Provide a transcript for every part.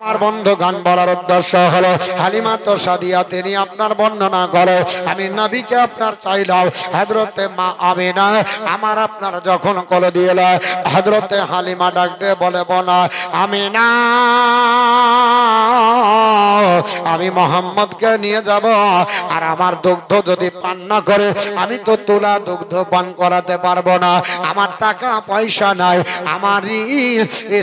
আমার বন্ধুগণ বলার উদ্দেশ্য হলো হালিমা তো সাদিয়া তিনি আপনার বর্ণনা করে আমি নবীকে আপনার চাইলাম হযরতে মা আমিনা আমার আপনার যখন কোলে দিয়ে হযরতে হালিমা ডাক দিয়ে বলে বোনা আমিনা আমি মোহাম্মদকে নিয়ে যাব আর আমার দুগ্ধ যদি পান না করে আমি তো তুলা দুগ্ধ পান করাতে পারবো না আমার টাকা পয়সা নাই আমারই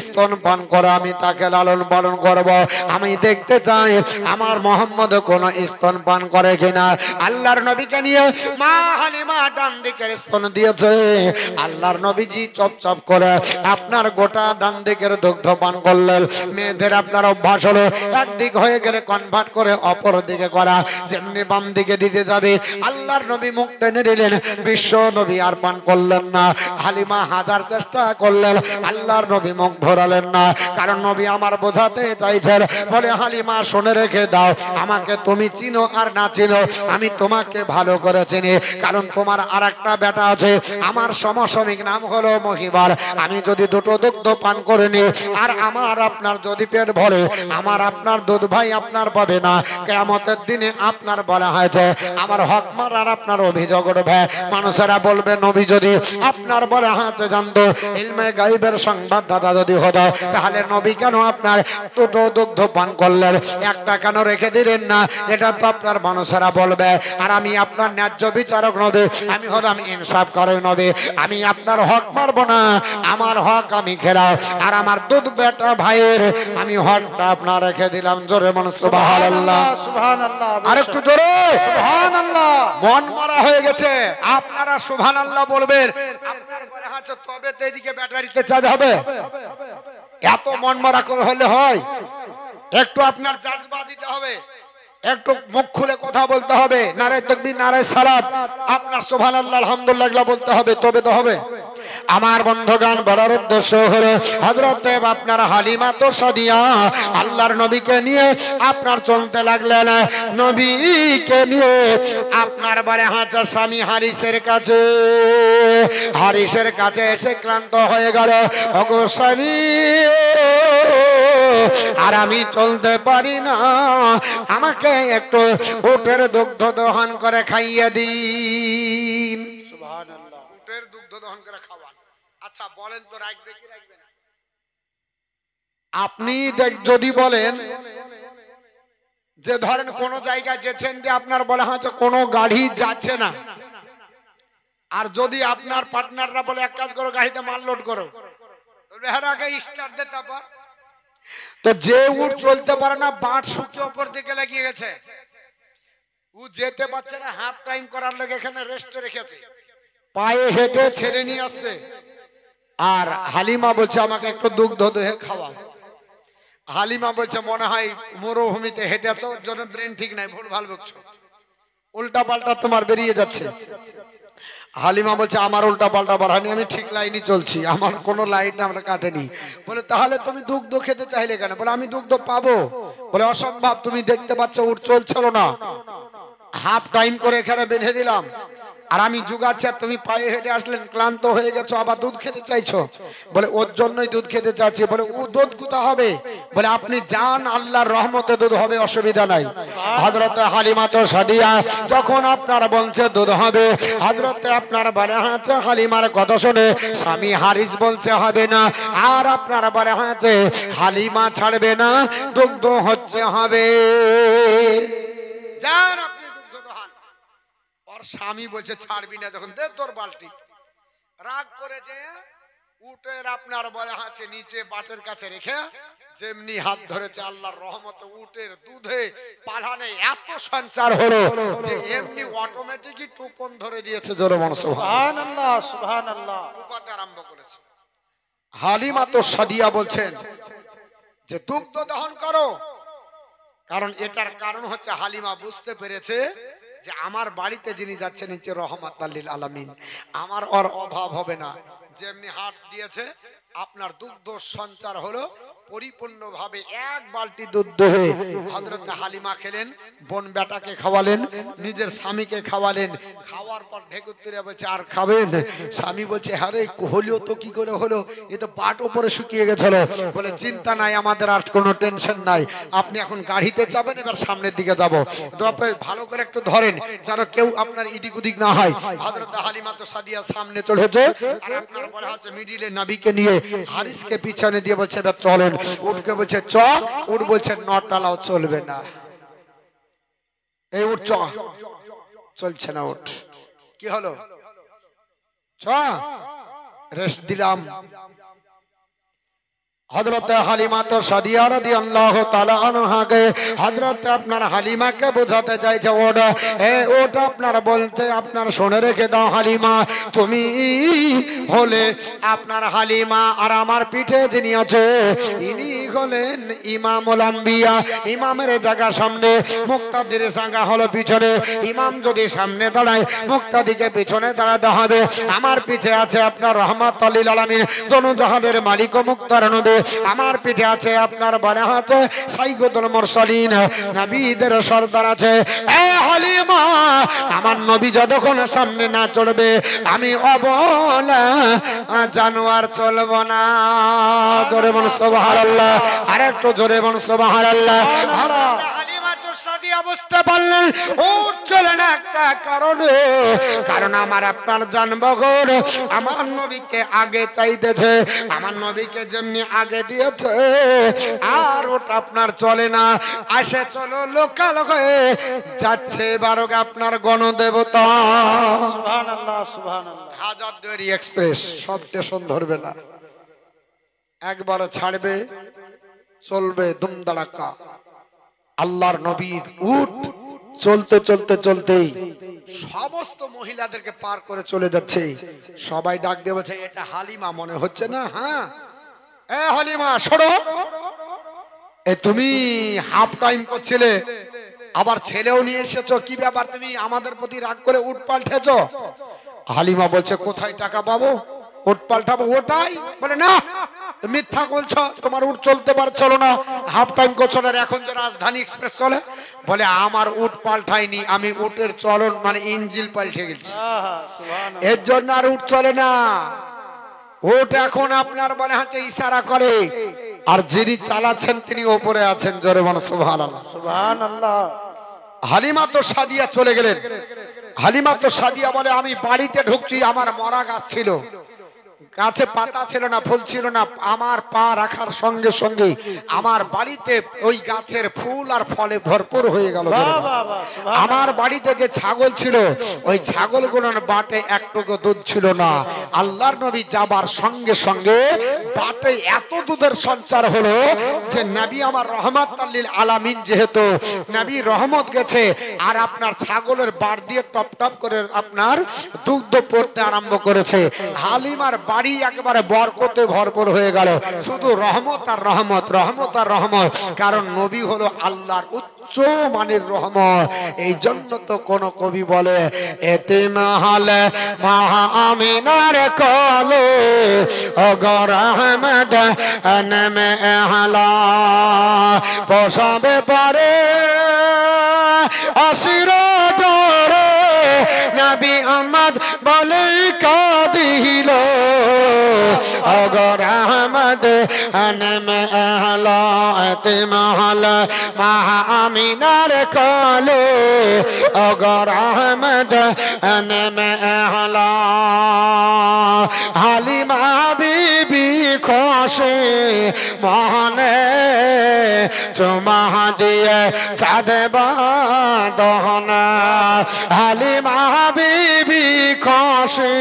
স্তন পান করে আমি তাকে লালন পালন করব আমি দেখতে চাই আমার মোহাম্মদ কোন স্তন পান করে কিনা আল্লাহর নবীকে নিয়ে মা হালিমা ডান দিকের স্তন দিয়েছে আল্লাহর নবীজি চপচপ করে আপনার গোটা ডান দিকের দুগ্ধ পান করলেন মেয়েদের আপনার অভ্যাস হলো একদিক হয়ে গেলে কনভার্ট করে অপর দিকে করা যেমনি বাম দিকে দিতে যাবে আল্লাহর নবী মুখ টেনে দিলেন বিশ্ব নবী আর পান করলেন না হালিমা হাজার চেষ্টা করলেন আল্লাহর নবী মুখ ভরালেন না কারণ নবী আমার বোঝাতে চাইছেন বলে হালিমা শুনে রেখে দাও আমাকে তুমি চিনো আর না চিনো আমি তোমাকে ভালো করে চিনি কারণ তোমার আরেকটা বেটা আছে আমার সমসাময়িক নাম হলো মহিবার আমি যদি দুটো দুগ্ধ পান করে নিই আর আমার আপনার যদি পেট ভরে আমার আপনার দুধ ভাই আপনার পাবে না কিয়ামতের দিনে আপনার বলা হয়েছে আমার হক মারার আপনার অভিযোগ উঠবে মানুষেরা বলবে নবী যদি আপনার বলা হয়েছে জানতো ইলমে গায়বের সংবাদদাতা যদি হতো তাহলে নবী কেন আপনার দুটো দুগ্ধ পান করলেন একটা কেন রেখে দিলেন না এটা তো আপনার মানুষেরা বলবে আর আমি আপনার ন্যায্য বিচারক নবী আমি হলাম ইনসাফ করে নবী আমি আপনার হক মারবো না আমার হক আমি খেলাও আর আমার দুধ বেটা ভাইয়ের আমি হকটা আপনার রেখে দিলাম জোরে মন সুবহানাল্লাহ সুবহানাল্লাহ আর একটু জোরে সুবহানাল্লাহ মন মারা হয়ে গেছে আপনারা সুবহানাল্লাহ বলবেন আপনার বলে আছে তবে তো এদিকে ব্যাটারিতে চার্জ হবে এত মন মারা হলে হয় একটু আপনার জাজবা দিতে হবে একটু মুখ খুলে কথা বলতে হবে নারে তাকবীর নারে সালাত আপনার সুবহানাল্লাহ আলহামদুলিল্লাহ বলতে হবে তবে তো হবে আমার বন্ধুগণ বলার উদ্দেশ্য হলো হযরতে আপনার হালিমা তো সাদিয়া আল্লাহর নবীকে নিয়ে আপনার চলতে লাগলেন নবীকে নিয়ে আপনার বলে হাজার স্বামী হারিসের কাছে এসে ক্লান্ত হয়ে গেল ওগো স্বামী আর আমি চলতে পারি না আমাকে একটু উটের দুগ্ধ দহন করে খাইয়ে দিন সুবহানাল্লাহ উটের দুগ্ধ দহন করে খাওয়ান আচ্ছা বলেন তো রাখবে কি রাখবে না আপনি যদি বলেন যে ধরেন কোন জায়গায় যেছেন যে আপনার বলা হচ্ছে কোনো গাড়ি যাচ্ছে না আর যদি আপনার পার্টনাররা বলে এক কাজ করো গাড়িতে মাল লোড করো এর আগে স্টার্ট দে তারপর তো যে উট চলতে পারে না বাট শুকিয়ে উপর দিকে লাগিয়ে গেছে ও যেতে পারছে না হাফ টাইম করার লাগে এখানে রেস্টে রেখেছে পায়ে হেঁটে ছেড়ে নিয়ে আসছে আর হালিমা বলছে আমাকে একটু দুগ্ধ দহে খাওয়াও হালিমা বলছে মনে হয় মরুভূমিতে হেঁটেছো ওর জন্য ব্রেন ঠিক নাই ভুলভাল বকছো উল্টা পাল্টা তোমার বেরিয়ে যাচ্ছে হালিমা বলছে আমার উল্টা পাল্টা বাড়ানি আমি ঠিক লাইনই চলছি আমার কোনো লাইন আমরা কাটেনি বলে তাহলে তুমি দুগ্ধ খেতে চাইলে কেন বলে আমি দুগ্ধ পাবো বলে অসম্ভব তুমি দেখতে পাচ্ছ উট চলছিল না হাফ টাইম করে এখানে বেঁধে দিলাম আর আমি জুগাচ্ছি আর তুমি পায়ে হেঁটে আসলেন ক্লান্ত হয়ে গেছো আবার দুধ খেতে চাইছো বলে ওর জন্যই দুধ খেতে চাচ্ছি বলে ও দুধ কোথা হবে বলে আপনি যান আল্লাহর রহমতে দুধ হবে অসুবিধা নাই হযরত হালিমা তো সাদিয়া যখন আপনার বলছে দুধ হবে হযরতে আপনার বলে হচ্ছে হালিমার কথা শুনে স্বামী হারিস বলছে হবে না আর আপনার বলে হচ্ছে হালিমা ছাড়বে না দুগ্ধ হচ্ছে হবে যান স্বামী বলছে ছাড়বি না যখন দে তোর বালতি রাগ করে যে উটের আপনার বলে আছে নিচে বাটের কাছে রেখে যেমনি হাত ধরেছে আল্লাহর রহমতে উটের দুধে পালানে এত সঞ্চার হলো যে এমনি অটোমেটিকই টুপন ধরে দিয়েছে জোরে মানুষ সুবহানাল্লাহ সুবহানাল্লাহ উপাতে আরম্ভ করেছে হালিমা তো সাদিয়া বলছেন যে দুগ্ধ দহন করো কারণ এটার কারণ হচ্ছে হালিমা বুঝতে পেরেছে যে আমার বাড়িতে যিনি যাচ্ছেন নিচে রহমাতাল লিল আলামিন আমার আর অভাব হবে না যেমনি হাত দিয়েছে আপনার দুগ্ধ সঞ্চার হলো পরিপূর্ণভাবে এক বালতি দুধ দহে হযরত হালিমা খেলেন, বোন বেটাকে খাওয়ালেন, নিজের স্বামীকে খাওয়ালেন। খাওয়ার পর ঢেকুর তুলে বলছে আর খাবেন? স্বামী বলছে আরে হলো তো কি করে হলো, এ তো পাট উপরে শুকিয়ে গেছিল। বলে চিন্তা নাই, আমাদের আর কোনো টেনশন নাই, আপনি এখন গাড়িতে যাবেন, এবার সামনের দিকে যাব। তো আপনি ভালো করে একটু ধরেন যেন কেউ আপনার ইদিক উদিক না হয়। হযরত হালিমা তো সাদিয়া সামনে চলেছে, আর আপনার বলা হচ্ছে মিডিলে নবীকে নিয়ে হারিসকে পিছনে দিয়ে বলছে এবার চলেন। উঠকে বলছে চ, উঠ বলছে নটালাও চলবে না, এই উঠ চ, চলছে না উঠ। কি হলো? চ, রেস্ট দিলাম। হযরত হালিমা তো সাদিয়া রাদিয়াল্লাহু তাআলা আনহাকে হযরত আপনার হালিমাকে বোঝাতে চাইছে ওটা ওটা আপনার বলতে আপনার শুনে রেখে দাও হালিমা, তুমি হলে আপনার হালিমা, আর আমার পিঠে যিনি আছে ইনি হলেন ইমামুল আম্বিয়া। ইমামের জায়গা সামনে, মুক্তাদির জায়গা হলো পিছনে। ইমাম যদি সামনে দাঁড়ায়, মুক্তাদিকে পিছনে দাঁড়াতে হবে। আমার পিছে আছে আপনার রহমাতুল লিল আলামিন, দোনো জাহানের মালিক ও মুক্তার নবী। আমার পিঠে আছে আপনার বলা আছে সাইয়্যিদুল মুরসালিন, নবীদের সরদার আছে। এ হালিমা, আমার নবী যতক্ষণ সামনে না চলবে আমি অবলা জানোয়ার চলব না। জোরে বল সুবহানাল্লাহ, আরেকটু জোরে বল সুবহানাল্লাহ। হালিমা তো সাদিয়া বুঝতে পারলেন উঠ চলে না একটা কারণে, কারণ আমার আপনার জানবগণ আমার নবীকে আগে চাইতেছে, আমার নবীকে যেমনি আগে দিয়েছে আর ওটা আপনার চলে না। আসে চলো লোকাল হয়ে যাচ্ছে বারোগ আপনার গণদেবতা। সুবহানাল্লাহ সুবহানাল্লাহ। হাজারদুয়ারি এক্সপ্রেস সব স্টেশন ধরবে না, একবার ছাড়বে চলবে দুমদাড়াক্কা। আল্লাহর নবীর উট চলতে চলতে চলতেই সমস্ত মহিলাদেরকে পার করে চলে যাচ্ছে। সবাই ডাক দিয়ে বলছে এটা হালিমা মনে হচ্ছে না? হ্যাঁ, এ হালিমা সরো, এ তুমি হাফ টাইম করছিলে, আবার ছেলেও নিয়ে এসেছো, কি ব্যাপার তুমি আমাদের প্রতি রাগ করে উট পাল্টেছো? হালিমা বলছে কোথায় টাকা পাবো উট পাল্টাবো? ওটাই বলে না, মিথ্যা বলছো, তোমার উট চলতে পারছিল না, হাফ টাইম করছো না, এখন যে রাজধানী এক্সপ্রেস চলে। বলে আমার উট পাল্টাইনি, আমি উটের চলন মানে ইঞ্জিল পাল্টে গেছি, এর জন্য আর উট চলে না। উট এখন আপনার বলে হচ্ছে ইশারা করে, আর যিনি চালাচ্ছেন তিনি ওপরে আছেন। জোরে বল সুবহানাল্লাহ সুবহানাল্লাহ। হালিমা তো সাদিয়া চলে গেলেন। হালিমা তো সাদিয়া বলে আমি বাড়িতে ঢুকছি, আমার মরা গাছ ছিল, গাছে পাতা ছিল না, ফুল ছিল না, আমার পা রাখার সঙ্গে সঙ্গে আমার বাড়িতে ওই গাছের ফুল আর ফলে ভরপুর হয়ে গেল। আমার বাড়িতে যে ছাগল ছিল ওই ছাগলগুলোর বাটে একটুকু দুধ ছিল না। আল্লাহর নবী যাবার সঙ্গে সঙ্গে বাটে এত দুধের সঞ্চার হলো যে নবী আমার রহমাতুল লিল আলামিন, যেহেতু নবী রহমত গেছে, আর আপনার ছাগলের বাট দিয়ে টপ টপ করে আপনার দুধ পড়তে আরম্ভ করেছে। হালিমার বাড়ি একেবারে বরকতে ভরপুর হয়ে গেল, শুধু রহমত আর রহমত, রহমত আর রহমত, কারণ নবী হলো আল্লাহর উচ্চ মানের রহমত। এই জন্য তো কোন কবি বলে এতিম হালে মা আমিনার কোলে ওগো রহমত নেমে আলা, পোষাবে পারে অসির জোরে নবী আহমদ বলে কাঁদিল ওগো রহমত নেমে আলা, এতিম হালে মা আমিনার কোলে ওগো রহমত নেমে আলা। হালিমা বিবি খুশি মনে চুমা দিয়ে চাঁদ বাঁধনা, হালিমা বিবি খুশি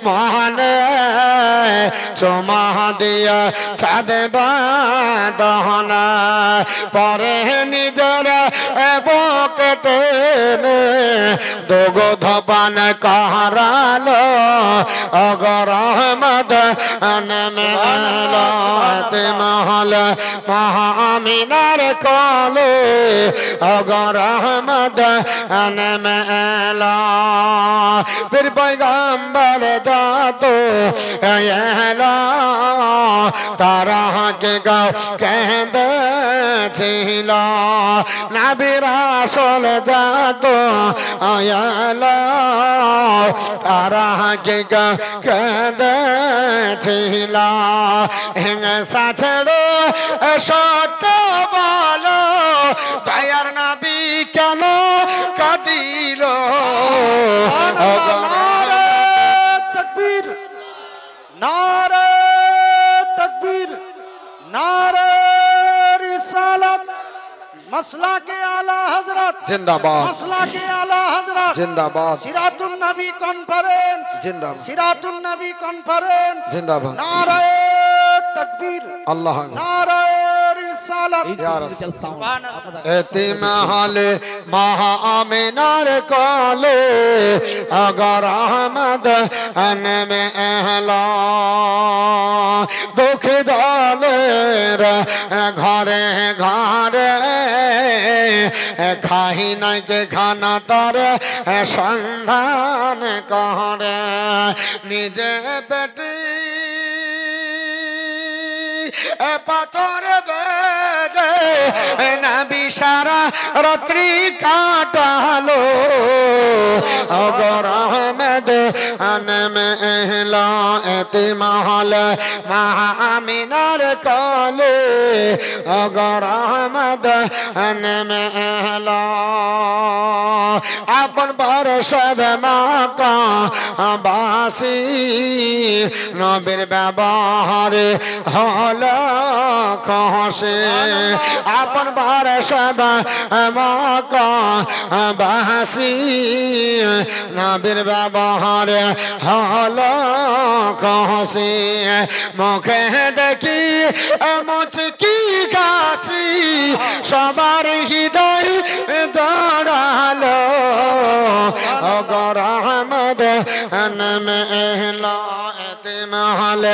মনে চুমা দিয়ে চাঁদ বাঁধনা, পরে নিজের বুকেটে দুগ্ধ পান করালো ওগো রহমত নেমে আলো, এতিম হালে মা আমিনার কোলে ওগো রহমত নেমে আলো। फिर पैगंबर दातो एला তারা কে গাও কেঁদেছিল নবী রাসূল যত আয়ালা তারা কে গাও কেঁদেছিল হিংসা ছেড়ে সত্য বলো দয়ার নবী কেন কাঁদিল নারে তাকবীর নারে তাকবীর নারে রিসালাত मसला के आला हजरत जिंदाबाद मसला के आला हजरत जिंदाबाद सिरातुन नबी कॉन्फ्रेंस जिंदाबाद सिरातुन नबी कॉन्फ्रेंस जिंदाबाद नारे तकबीर अल्लाह नारे रिसालत या रसूल एतीम हाले महा आमिनार काले अगर अहमद अन में अहला दुख जाले घरे घरे खाही नहीं के खाना तर संधान करे निजे बेटी पाथर बेजे नबी सारा रात्रि काटालो अगर अहमद अन में अहला एतिमाल महामिनार काले अगर अहमद अन में अहला अपन बरसद माका बासी नबीर व्यवहार हला खसे अपन बरसद माका बासी नबीर व्यवहार हला खसे मुखे देखी मुचकी गासी सबार हृदय जड़ालो अगर अहमद अनम एहला एतिमाल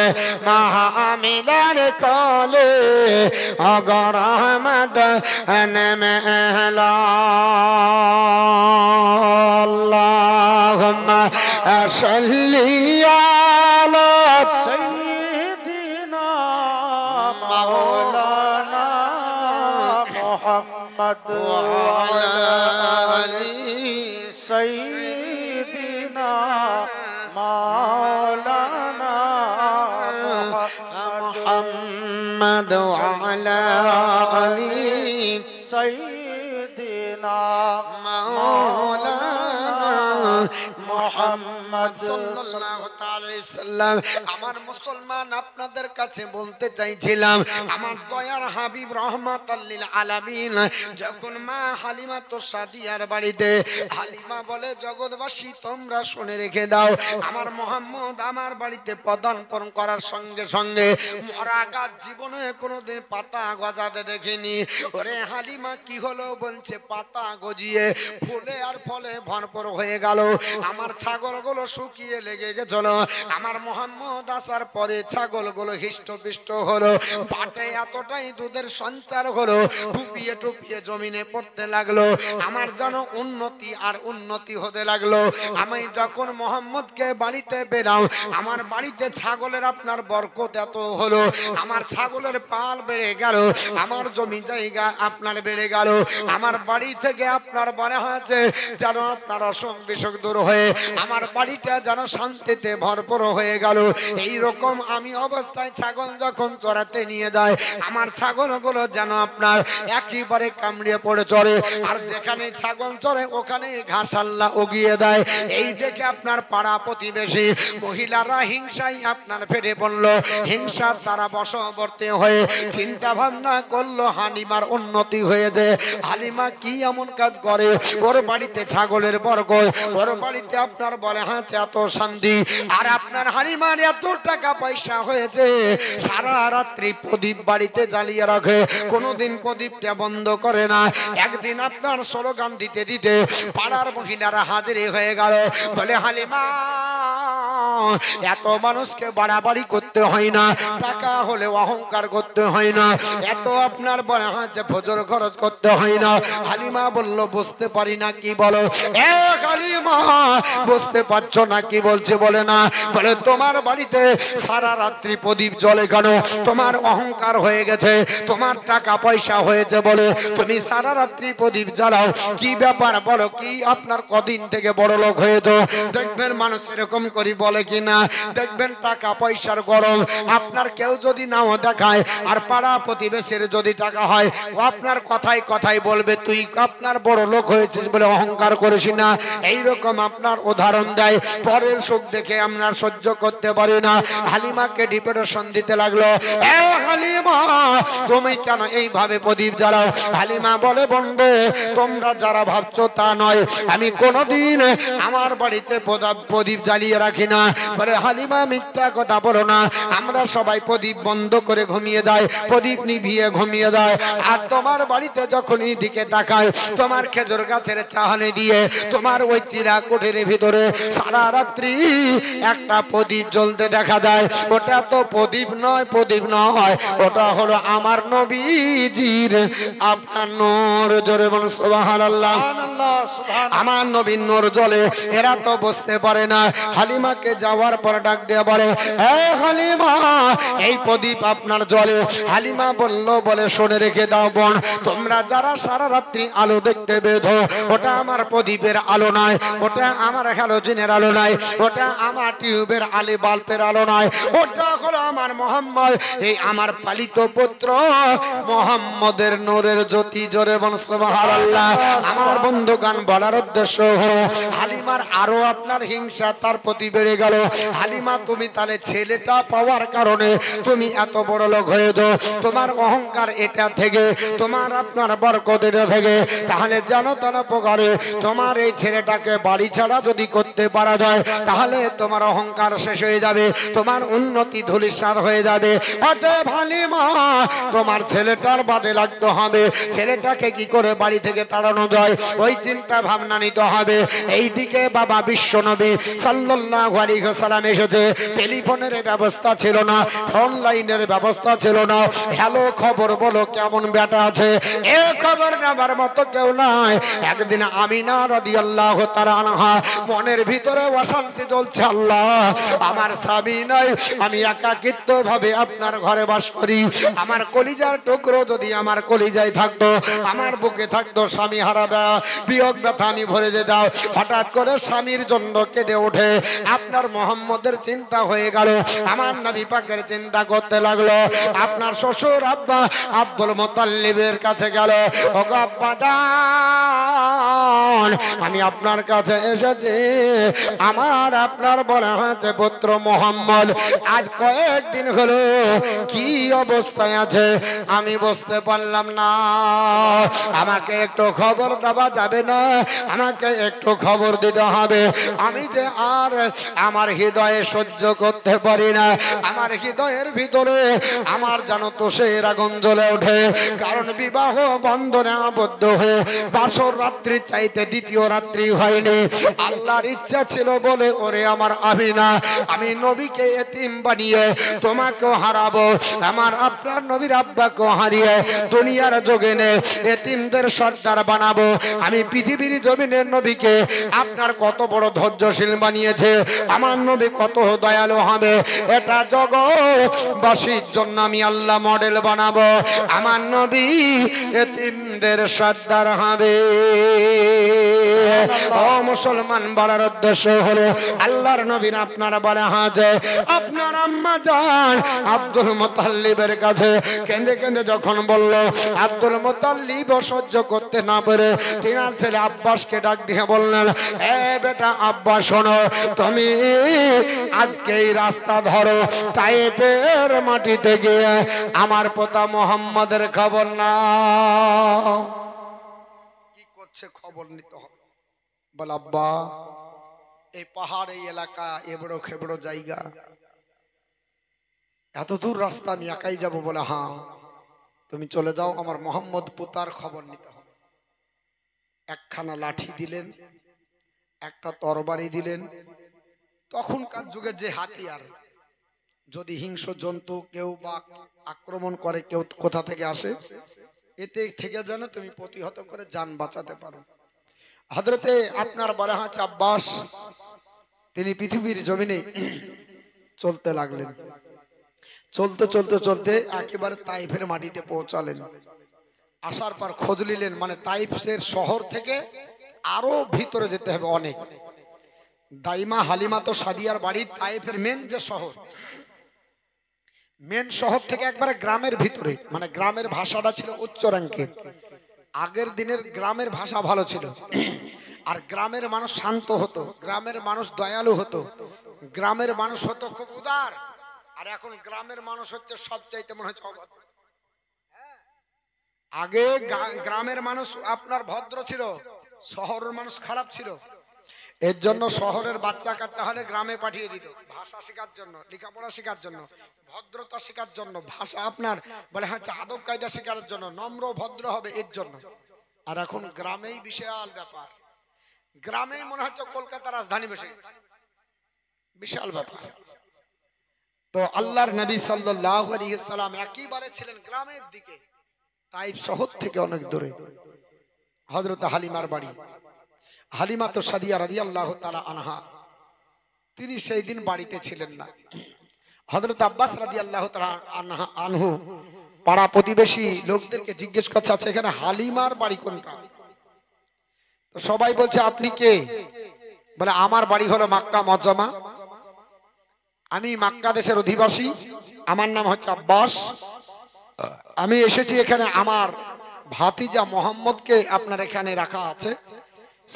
महामिलार काले अगर अहमद अनम एहला अल्लाहुम्मा सल्ली अला सय्यिदिना मौलाना मोहम्मद वाला सय्यिदिना मौलाना मोहम्मद वाला अली सय्यिदिना मौलाना মোহাম্মদ সাল্লাল্লাহু তাআলা সাল্লাম আমার মুসলমান আপনাদের কাছে বলতে চাইছিলাম আমার দয়ার হাবিব রাহমাতাল লিল আলামিন যখন মা হালিমা তো সাদিয়ার বাড়িতে হালিমা বলে জগৎবাসী তোমরা শুনে রেখে দাও আমার মুহাম্মদ আমার বাড়িতে পদার্পণ করার সঙ্গে সঙ্গে মরা গাছ জীবনে কোনোদিন পাতা গজাতে দেখিনি ওরে হালিমা কি হলো বলছে পাতা গজিয়ে ফুলে আর ফলে ভরপুর হয়ে গেল আমার ছাগলগুলো শুকিয়ে লেগে গেছিল আমার মুহাম্মদ আসার পরে ছাগলগুলো হিষ্টপিষ্ট হলো বাটে এতটাই দুধের সঞ্চার হলো টুপিয়ে টুপিয়ে জমিনে পড়তে লাগলো আমার যেন উন্নতি আর উন্নতি হতে লাগলো আমি যখন মুহাম্মদকে বাড়িতে পেলাম আমার বাড়িতে ছাগলের আপনার বরকত এত হলো আমার ছাগলের পাল বেড়ে গেল আমার জমি জায়গা আপনার বেড়ে গেল আমার বাড়ি থেকে আপনার মনে হয়েছে যেন আপনার অসুখ বিসুখ দূর হয়ে আমার বাড়িটা যেন শান্তিতে ভরপুর হয়ে গেল এই রকম আমি অবস্থায় ছাগল যখন চড়াতে নিয়ে যায় আমার ছাগলগুলো যেন আপনার একেবারে কামড়িয়ে পড়ে চড়ে আর যেখানে ছাগল চড়ে ওখানে ঘাস আল্লাহ উগিয়ে দেয় এই দেখে আপনার পাড়া প্রতিবেশী মহিলারা হিংসায় আপনার ফেটে পড়লো হিংসা তারা বশবর্তী হয়ে চিন্তা ভাবনা করলো হালিমার উন্নতি হয়ে দে হালিমা কি এমন কাজ করে ওর বাড়িতে ছাগলের বরকত ওর বাড়িতে আপনার বলে হাঁচে এত শান্তি আর আপনার হালিমার এত টাকা পয়সা হয়েছে সারা রাত্রি প্রদীপ বাড়িতে জ্বালিয়ে রাখে কোনোদিন প্রদীপটা বন্ধ করে না একদিন আপনার স্লোগান দিতে দিতে পাড়ার মহিলারা হাজির হয়ে গেল বলে হালিমা এত মানুষকে বাড়াবাড়ি করতে করতে হয় না, টাকা হলে অহংকার করতে হয় না, এত আপনার বলে হচ্ছে ফজর খরচ করতে হয় না। হালিমা বলল বুঝতে পারি না, কি বলো? এ হালিমা, বুঝতে পারছো না কি বলছে? বলে না। বলে তোমার বাড়িতে সারা রাত্রি প্রদীপ জ্বলে কেন? তোমার অহংকার হয়ে গেছে, তোমার টাকা পয়সা হয়েছে বলে তুমি সারা রাত্রি প্রদীপ জ্বালাও, কি ব্যাপার বলো? কি আপনার কদিন থেকে বড় লোক হয়েছো? দেখবেন মানুষ এরকম করি বলে কি না? দেখবেন টাকা পয়সার গরম আপনার কেউ যদি নাও দেখায়, আর পাড়া প্রতিবেশীর যদি টাকা হয়, ও আপনার কথাই কথাই বলবে তুই আপনার বড় লোক হয়েছিস বলে অহংকার করিস না। এইরকম আপনার উদাহরণ দেয়। পরের সুখ দেখে আপনার সহ্য করতে পারি না। হালিমাকে ডিপ্রেশন দিতে লাগলো। এ হালিমা, তুমি কেন এইভাবে প্রদীপ জ্বালাও? হালিমা বলে বন্ধু, তোমরা যারা ভাবছো তা নয়, আমি কোনোদিন আমার বাড়িতে প্রদীপ জ্বালিয়ে রাখি না। বলে হালিমা মিথ্যা কথা বলো না, আমরা সবাই প্রদীপ বন্ধ করে ঘুমিয়ে যায়, প্রদীপ নিভিয়ে ঘুমিয়ে যায়। আর তোমার বাড়িতে যখন এই দিকে তাকায়, তোমার খেজুর গাছের চাহানি দিয়ে তোমার ওই চিরা কোঠের ভিতরে সারা রাত্রি একটা প্রদীপ জ্বলতে দেখা যায়। ওটা তো প্রদীপ নয়, প্রদীপ নয়, ওটা হলো আমার নবীজির আপনার নূর। জোরে বলুন সুবহানাল্লাহ। সুবহানাল্লাহ, সুবহানাল্লাহ। আমার নবীর নূর জ্বলে, এরা তো বুঝতে পারে না। হালিমাকে যাওয়ার পর ডাক দিয়ে বলে, হে হালিমা, এই প্রদীপ আপনার জ্বলে। হালিমা বলল, বলে শুনে রেখে দাও বোন, তোমরা যারা সারা রাত্রি আলো দেখতে বেঁধো, ওটা আমার প্রদীপের আলো নয়, ওটা আমার হ্যালোজিনের আলো নয়, ওটা আমার টিউবের আলি বাল্বের আলো নয়, ওটা হলো আমার মোহাম্মদ, এই আমার পালিত পুত্র মোহাম্মদের নূরের জ্যোতি। জোরে বলুন সুবহানাল্লাহ। আমার বন্ধুগণ, বলার উদ্দেশ্য হলো হালিমার আরো আপনার হিংসা তার প্রতি বেড়ে গেল। হালিমা, তুমি তাহলে ছেলেটা পাওয়ার কারণে তুমি এত বড় লোক হয়ে যাও, তোমার অহংকার এটা থেকে, তোমার আপনার বরকত এটা থেকে, তাহলে জানো তারা প্রকারে তোমার এই ছেলেটাকে বাড়ি ছাড়া যদি করতে পারা যায়, তাহলে তোমার অহংকার শেষ হয়ে যাবে, তোমার উন্নতি ধূলিসাৎ হয়ে যাবে। অতএব হালিমা, তোমার ছেলেটার বাদে লাগতে হবে, ছেলেটাকে কি করে বাড়ি থেকে তাড়ানো যায় ওই চিন্তা ভাবনা নিতে হবে। এইদিকে বাবা বিশ্বনবী সাল্লাল্লাহু আলাইহি ওয়াসাল্লাম এসেছে। টেলিফোনের ব্যবস্থা ছিল না, ফোন লাইনের ব্যবস্থা ছিল না। হ্যালো, খবর বলো, কেমন বেটা আছে, এ খবর নেবার মতো কেউ নাই। একদিন আমিনা রাদিয়াল্লাহু তাআলা আনহা মনের ভিতরে অশান্তি চলছে, আল্লাহ আমার স্বামী নাই, আমি একাকিত্ব ভাবে আপনার ঘরে বাস করি, আমার কলিজার টুকরো যদি আমার কলিজায় থাকতো, আমার বুকে থাকতো, স্বামী হারাবে বিয়োগ ব্যথা আমি ভরে যে দাও। হঠাৎ করে স্বামীর জন্য কেঁদে ওঠে, আপনার মোহাম্মদের চিন্তা হয়ে গেল, আমার নবী পাকের চিন্তা করতে লাগলো। আপনার শ্বশুর আব্বা আব্দুল মুত্তালিবের কাছে গেল, ওগো আব্বা জান, আমি আপনার কাছে এসেছি, আমার আপনার বলা হয়েছে পুত্র মোহাম্মদ আজ কয়েকদিন হলো কি অবস্থায় আছে আমি বুঝতে পারলাম না, আমাকে একটু খবর দেওয়া যাবে না? আমাকে একটু খবর দিতে হবে। আমি যে আর আমার হৃদয়ে সহ্য করতে পারি না, আমার হৃদয়ের ভিতরে আমার যেন তোষের আগুন জ্বলে ওঠে, কারণ বিবাহ বন্ধনে আবদ্ধ হয়ে বাসর রাত্রি চাইতে দ্বিতীয় রাত্রি হয়নি। আল্লাহর ইচ্ছা ছিল বলে, ওরে আমার আমিনা, আমি নবীকে এতিম বানিয়ে তোমাকেও হারাবো, আমার আপনার নবীর আব্বাকেও হারিয়ে দুনিয়ার জগিনে এতিমদের সর্দার বানাবো। আমি পৃথিবীর জমিনের নবীকে আপনার কত বড় ধৈর্যশীল বানিয়েছে, আমার নবী কত দয়ালু হবে, এটা জগৎবাসীর জন্য আমি আল্লাহ মডেল বানাবো। আমার নবী এতিমদের সর্দার হবে। ও মুসলমান, বলার উদ্দেশ্য হলো আল্লাহর নবীর আপনারা বলে হাজে আপনার আম্মা জান আব্দুল মুত্তালিবের কাছে কেঁদে কেঁদে যখন বলল, আব্দুল মুত্তালিব সহ্য করতে না পেরে তিনার ছেলে আব্বাসকে ডাক দিয়ে বললেন, এ বেটা আব্বাস, শোনো, তুমি আজকে এই রাস্তা ধরো, তায়েফের মাটিতে গিয়ে আমার পোতা মোহাম্মদের খবর নাও। কি করছে খবর নিতে হবে। বল আব্বা, এই পাহাড়, এই এলাকা, এবড়ো খেবড়ো জায়গা, এত দূর রাস্তা আমি একাই যাব? বলে হ্যাঁ, তুমি চলে যাও, আমার মোহাম্মদ পোতার খবর নিতে হবে। একখানা লাঠি দিলেন, একটা তরবারি দিলেন, তখনকার যুগে যে হাতিয়ার, যদি হিংস্র জন্তু কেউ বা আক্রমণ করে, কেউ কোথা থেকে আসে, এতে থেকে যেন তুমি প্রতিহত করে জান বাঁচাতে পারো। হযরতে আপনার বলা হচ্ছে আব্বাস, তিনি পৃথিবীর জমিনে চলতে লাগলেন। চলতে চলতে চলতে একেবারে তাইফের মাটিতে পৌঁছালেন। আসার পর খোঁজ নিলেন, মানে তাইফের শহর থেকে আরো ভিতরে যেতে হবে অনেক। দাইমা হালিমা তো সাদিয়ার বাড়ি তাইফের মেন যে শহর, মেন শহর থেকে একবারে গ্রামের ভিতরে, মানে গ্রামের ভাষাটা ছিল উচ্চ র্যাঙ্কের। আগের দিনের গ্রামের ভাষা ভালো ছিল, আর গ্রামের মানুষ শান্ত হতো, গ্রামের মানুষ দয়ালু হতো, গ্রামের মানুষ হতো খুব উদার। আর এখন গ্রামের মানুষ হচ্ছে সবচাইতে মনে হচ্ছে অভদ্র। আগে গ্রামের মানুষ আপনার ভদ্র ছিল, শহরের মানুষ খারাপ ছিল। এর জন্য শহরের বাচ্চা কাচ্চা হলে গ্রামে পাঠিয়ে দিত ভাষা শেখার জন্য, লেখাপড়া শেখার জন্য, ভদ্রতা শেখার জন্য, ভাষা আপনার বলে হ্যাঁ আদব কায়দা শেখার জন্য, নম্র ভদ্র হবে এর জন্য। আর এখন গ্রামেই বিশাল ব্যাপার, গ্রামেই মনে হচ্ছে কলকাতা রাজধানী বসে গেছে, বিশাল ব্যাপার। তো আল্লাহর নবী সাল্লাল্লাহু আলাইহি সাল্লাম একেবারে ছিলেন গ্রামের দিকে, তাইফ শহর থেকে অনেক দূরে। হযরত হালিমার বাড়ি, হালিমা তো সাদিয়া রাদিয়াল্লাহু তাআলা আনহা, তিনি সেই দিন বাড়িতে ছিলেন না। হযরত আব্বাস রাদিয়াল্লাহু তাআলা আনহু পাড়া প্রতিবেশী লোকদেরকে জিজ্ঞেস করছে, আচ্ছা এখানে হালিমার বাড়ি কোনটা? তো সবাই বলছে আপনি কে? বলে আমার বাড়ি হলো মক্কা মুআজ্জামা, আমি মক্কা দেশের অধিবাসী, আমার নাম হচ্ছে আব্বাস, আমি এসেছি এখানে আমার ভাতিজা মোহাম্মদকে আপনার এখানে রাখা আছে,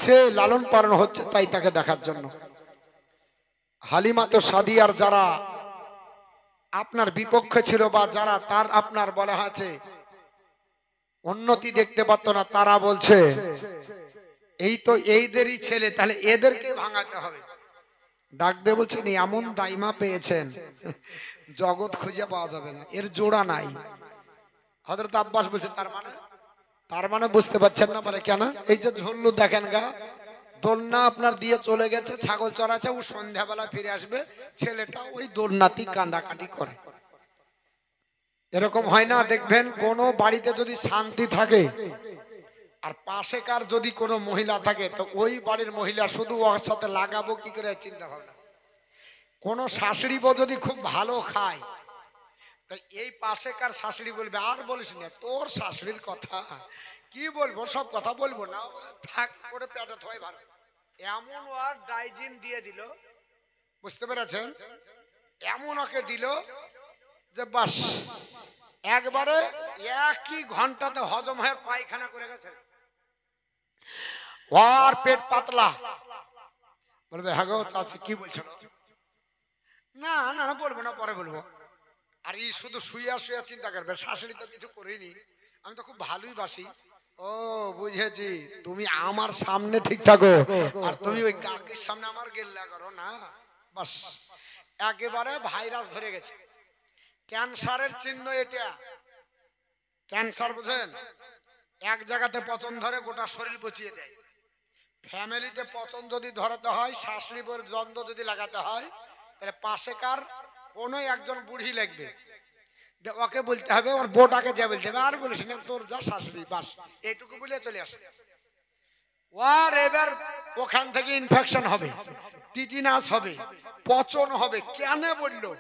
সে লালন পালন হচ্ছে, তাই তাকে দেখার জন্য। হালিমা তো সাদিয়ার যারা আপনার বিপক্ষে ছিল বা যারা তার আপনার বলা আছে উন্নতি দেখতে পারত না, তারা বলছে এই তো এইদেরই ছেলে, তাহলে এদেরকে ভাঙাতে হবে। ডাক দিয়ে বলছেন এমন দাইমা পেয়েছেন জগৎ খুঁজে পাওয়া যাবে না, এর জোড়া নাই। হযরত আব্বাস বলছে তার মানে বুঝতে পারছেন না? বলে কেন? এই যে ঝুল্লু দেখেন গা, দোলনা আপনার দিয়ে চলে গেছে, ছাগল চড়াচ্ছে, ও সন্ধ্যাবেলা ফিরে আসবে, ছেলেটা ওই দোলনাতেই কান্দাকাটি করে। এরকম হয় না? দেখবেন কোন বাড়িতে যদি শান্তি থাকে আর পাশে কার যদি কোনো মহিলা থাকে, তো ওই বাড়ির মহিলা শুধু ওর সাথে লাগাবো কি করে চিন্তা ভাবনা। কোন শাশুড়ি বউ যদি খুব ভালো খায়, তো এই পাশে কার শাশুড়ি বলবে আর বলিস না, তোর শাশুড়ির কথা কি বলবো, সব কথা বলবো না, থাক করে পেটে থয় ভালো। এমন আর ডাইজিন দিয়ে দিল, বুঝতে পেরেছেন? এমন ওকে দিল যে বাস একবারে একই ঘন্টাতে হজম হয়ে পায়খানা করে গেছে, আর পেট পাতলা। বলবে হ্যাঁ গো চাচি কি বলছো? না না না বলবো না, পরে বলবো। আর এই শুধু শুইয়া শুইয়া চিন্তা করবে, শাশুড়ি তো কিছু করিনি, আমি তো খুব ভালোই বাসি। ও বুঝেছি, তুমি আমার সামনে ঠিক থাকো আর তুমি ওই কাকির সামনে আমার গেল্লা করো না, বাস একেবারে ভাইরাস ধরে গেছে। ক্যান্সারের চিহ্ন এটা। ক্যান্সার বুঝেন, এক জায়গাতে পচন ধরে গোটা শরীর পচিয়ে দেয়। ফ্যামিলিতে পচন যদি ধরাতে হয়, শাশুড়ি বউর দ্বন্দ্ব যদি লাগাতে হয়, তাহলে পাশে কার কোনো একজন বুড়ি লাগবে, ওকে বলতে হবে, ওর বউটাকে যা বলতে হবে, আর বলিস না তোর যা শাশুড়ি, বাস এইটুকু বলে চলে আসে। ওর এবার ওখান থেকে ইনফেকশন হবে, টিটিনাস হবে, পচন হবে। কেন বললো?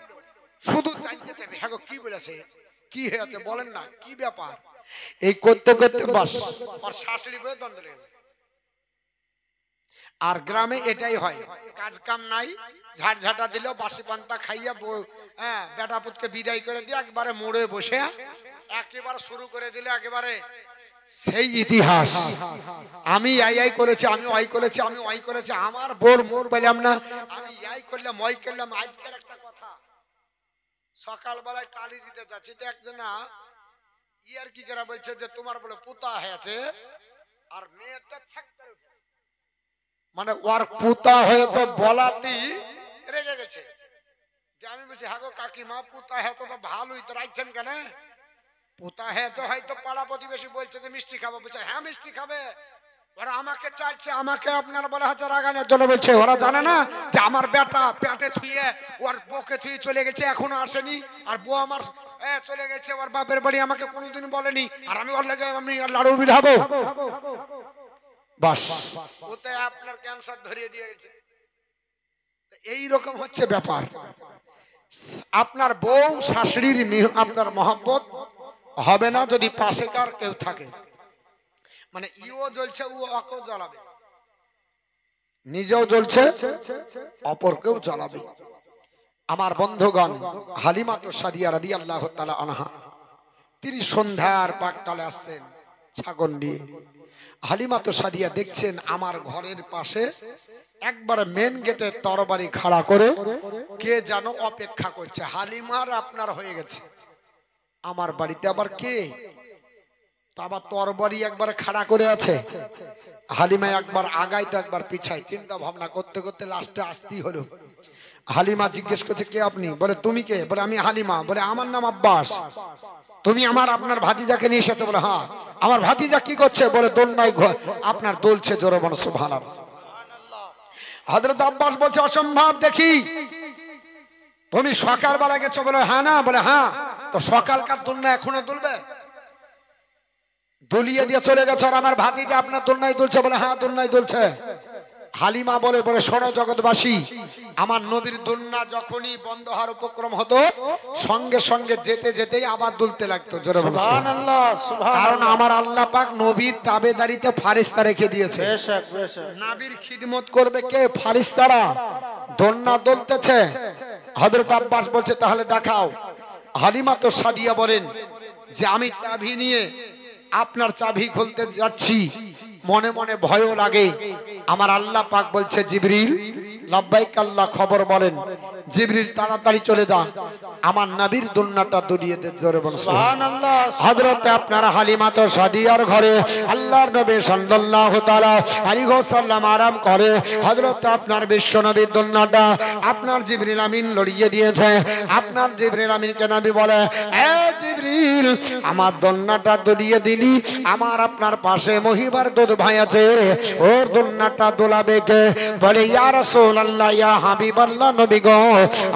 শুধু জানতে চাইবে হ্যাঁ গো কি বলেছে, কি হয়েছে বলেন না, কি ব্যাপার। এই করতে করতে বাস ওর শাশুড়ি বউয়ের দ্বন্দ্ব লেগে যায়। আর গ্রামে এটাই হয়, কাজ কাম নাই, ঝাড়ঝাটা দিল, বাসি পান্তা খাইয়া হ্যাঁ বেটা পুতকে বিদায় করে দিয়ে একবারে মোড়ে বসে একেবারে শুরু করে দিলে একেবারে সেই ইতিহাস, আমি আই করেছি, আমি ওই করেছি, আমি ওই করেছি, আমার বোর মোর পেলাম না, আমি আই করলাম ওই করলাম। আজকের একটা কথা, সকালবেলায় টালি দিতে যাচ্ছি, তো একজনা ইয়ার কি করা বলছে যে তোমার বলে পুতা হয়েছে, আর মেয়েটা ছাক্কার, মানে ওর পুতা হয়েছে বলাতি রেগে গেছে। আমি বলছি হ্যাঁ গো কাকিমা পুতা হয়েছে তো ভালোই, তো রাখছেন কেন? পুতা হয়েছে হয়তো পাড়া প্রতিবেশী বলছে যে মিষ্টি খাবো, বলছে হ্যাঁ মিষ্টি খাবে, ওরা আমাকে চাইছে, আমাকে আপনার বলে হচ্ছে রাগানোর জন্য বলছে। ওরা জানে না যে আমার বেটা পেটে থুয়ে ওর বউকে থুয়ে চলে গেছে, এখনো আসেনি। আর বউ আমার চলে গেছে ওর বাপের বাড়ি, আমাকে কোনোদিন বলেনি। আর আমি ওর লেগে আমি লাড়ু বিড়াবো, বাস ওতে আপনার ক্যান্সার ধরিয়ে দিয়ে গেছে। এই রকম হচ্ছে ব্যাপার। আপনার বউ শাশুড়ির আপনার মহব্বত হবে না যদি পাশে কার কেউ থাকে। মানে ইও জ্বলছে ও ওকেও জ্বালাবে, নিজেও জ্বলছে অপরকেও জ্বালাবে। আমার বন্ধুগণ, হালিমা তো সাদিয়া রাদিয়াল্লাহু তাআলা আনহা তিনি সন্ধ্যার পাককালে আসছেন ছাগল নিয়ে। হালিমা তো সাদিয়া দেখছেন আমার ঘরের পাশে একবারে মেন গেটে তরবারি খাড়া করে কে যেন অপেক্ষা করছে। হালিমার আপনার হয়ে গেছে, আমার বাড়িতে আবার কে, তো আবার তরবারি একবার খাড়া করে আছে। হালিমা একবার আগায় তো একবার পিছায়, চিন্তা ভাবনা করতে করতে লাস্টে আসতেই হলো। হালিমা জিজ্ঞেস করছে কে আপনি? বলে তুমি কে? বলে আমি হালিমা। বলে আমার নাম আব্বাস। তুমি আমার আপনার ভাতিজাকে নিয়ে এসেছো? বলে হ্যাঁ। আমার ভাতিজা কি করছে? বলে দোলনায় আপনার দোলছে, জোরে বলো সুবহানাল্লাহ। হযরত আব্বাস বলছে অসম্ভব, দেখি তুমি সকালবেলা গেছো? বলে হ্যাঁ। না? বলে হ্যাঁ। তো সকালকার দোলনা এখনো দুলবে? দুলিয়ে দিয়ে চলে গেছে। আর আমার ভাতিজা আপনার দোলনায় দুলছে? বলে হ্যাঁ দোলনায় দুলছে। হালিমা বলে শোনো জগৎবাসী, আমার নবীর দোলনা যখনই বন্ধ হওয়ার উপক্রম হতো সঙ্গে সঙ্গে যেতে যেতেই আবার দুলতে লাগতো, জোরে বলো সুবহানাল্লাহ, সুবহানাল্লাহ। কারণ আমার আল্লাহ পাক নবীর তাবেদারিতে ফারিস্তা রেখে দিয়েছে। বেশক, বেশক। নবীর খিদমত করবে কে? ফারিস্তারা। দোলনা দুলতেছে। হযরত আব্বাস বলছে তাহলে দেখাও। হালিমা তো সাদিয়া বলেন যে আমি চাবি নিয়ে আপনার চাবি খুলতে যাচ্ছি, মনে মনে ভয়ও লাগে। আমার আল্লাহ পাক বলছে জিবরিল লাব্বাইক আল্লাহ, খবর বলেন জিবরিল তাড়াতাড়ি চলে যা, আমার নবীর দোলনাটা দুলিয়ে দে, জোরে বলো সুবহানাল্লাহ। হযরত আপনার হালিমা তো সাদিয়ার ঘরে আল্লাহর নবী সাল্লাল্লাহু তাআলা আলাইহি ওয়াসাল্লাম আরাম করে। হযরত আপনার বিশ্ব নবীর দোলনাটা আপনার জিবরিল আমিন লড়িয়ে দিয়েছে। আপনার জিবরিল আমিনকে নবী বলে এ জিবরিল, আমার দোলনাটা দুলিয়ে দিলি, আমার আপনার পাশে মহিবার দুধ ভাই আছে, ওর দোলনাটা দোলাবে কে? বলে ইয়া রাসূলুল্লাহ, ইয়া হাবিবাল্লাহ, নবী গো,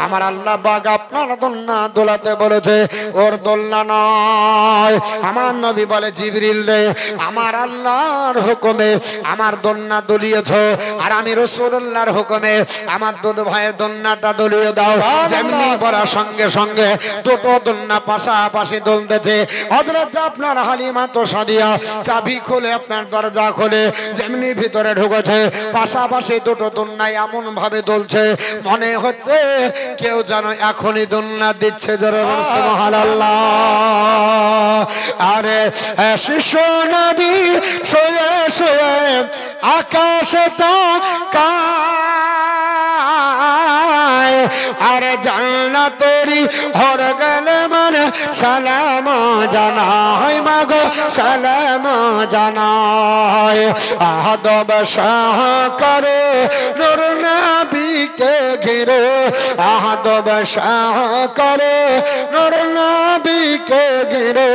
আমার আল্লাহ পাক আপনার দোলনা দোলাতে বলেছে, ওর দোলনা নয়। আমার নবী বলে জিবরিল রে, আমার আল্লাহর হুকুমে আমার দোলনা দুলিয়েছো, আর আমি রাসূলুল্লাহর হুকুমে আমার দুধ ভাইয়ের দোলনাটা দুলিয়ে দাও। যেমনি বলার সঙ্গে সঙ্গে দুটো দোলনা পাশাপাশি দুলতেছে। হযরত আপনার হালিমা তো সাদিয়া চাবি খুলে আপনার দরজা খুলে যেমনি ভিতরে ঢুকেছে, পাশাপাশি দুটো দোলনা এমন ভাবে দুলছে মনে হচ্ছে কেউ যেন এখনই দোলনা দিচ্ছে, জোরে বলো সুবহানাল্লাহ। আরে শিশু নবী শুয়ে শুয়ে আকাশে তাকায়, আরে জান্নাতেরই ঘর গেলে মানে সালাম জানাই, মাগো সালাম জানাই। আদব শাহ করে নূর নবীকে ঘিরে, আদব শাহ করে নূর নবীকে ঘিরে,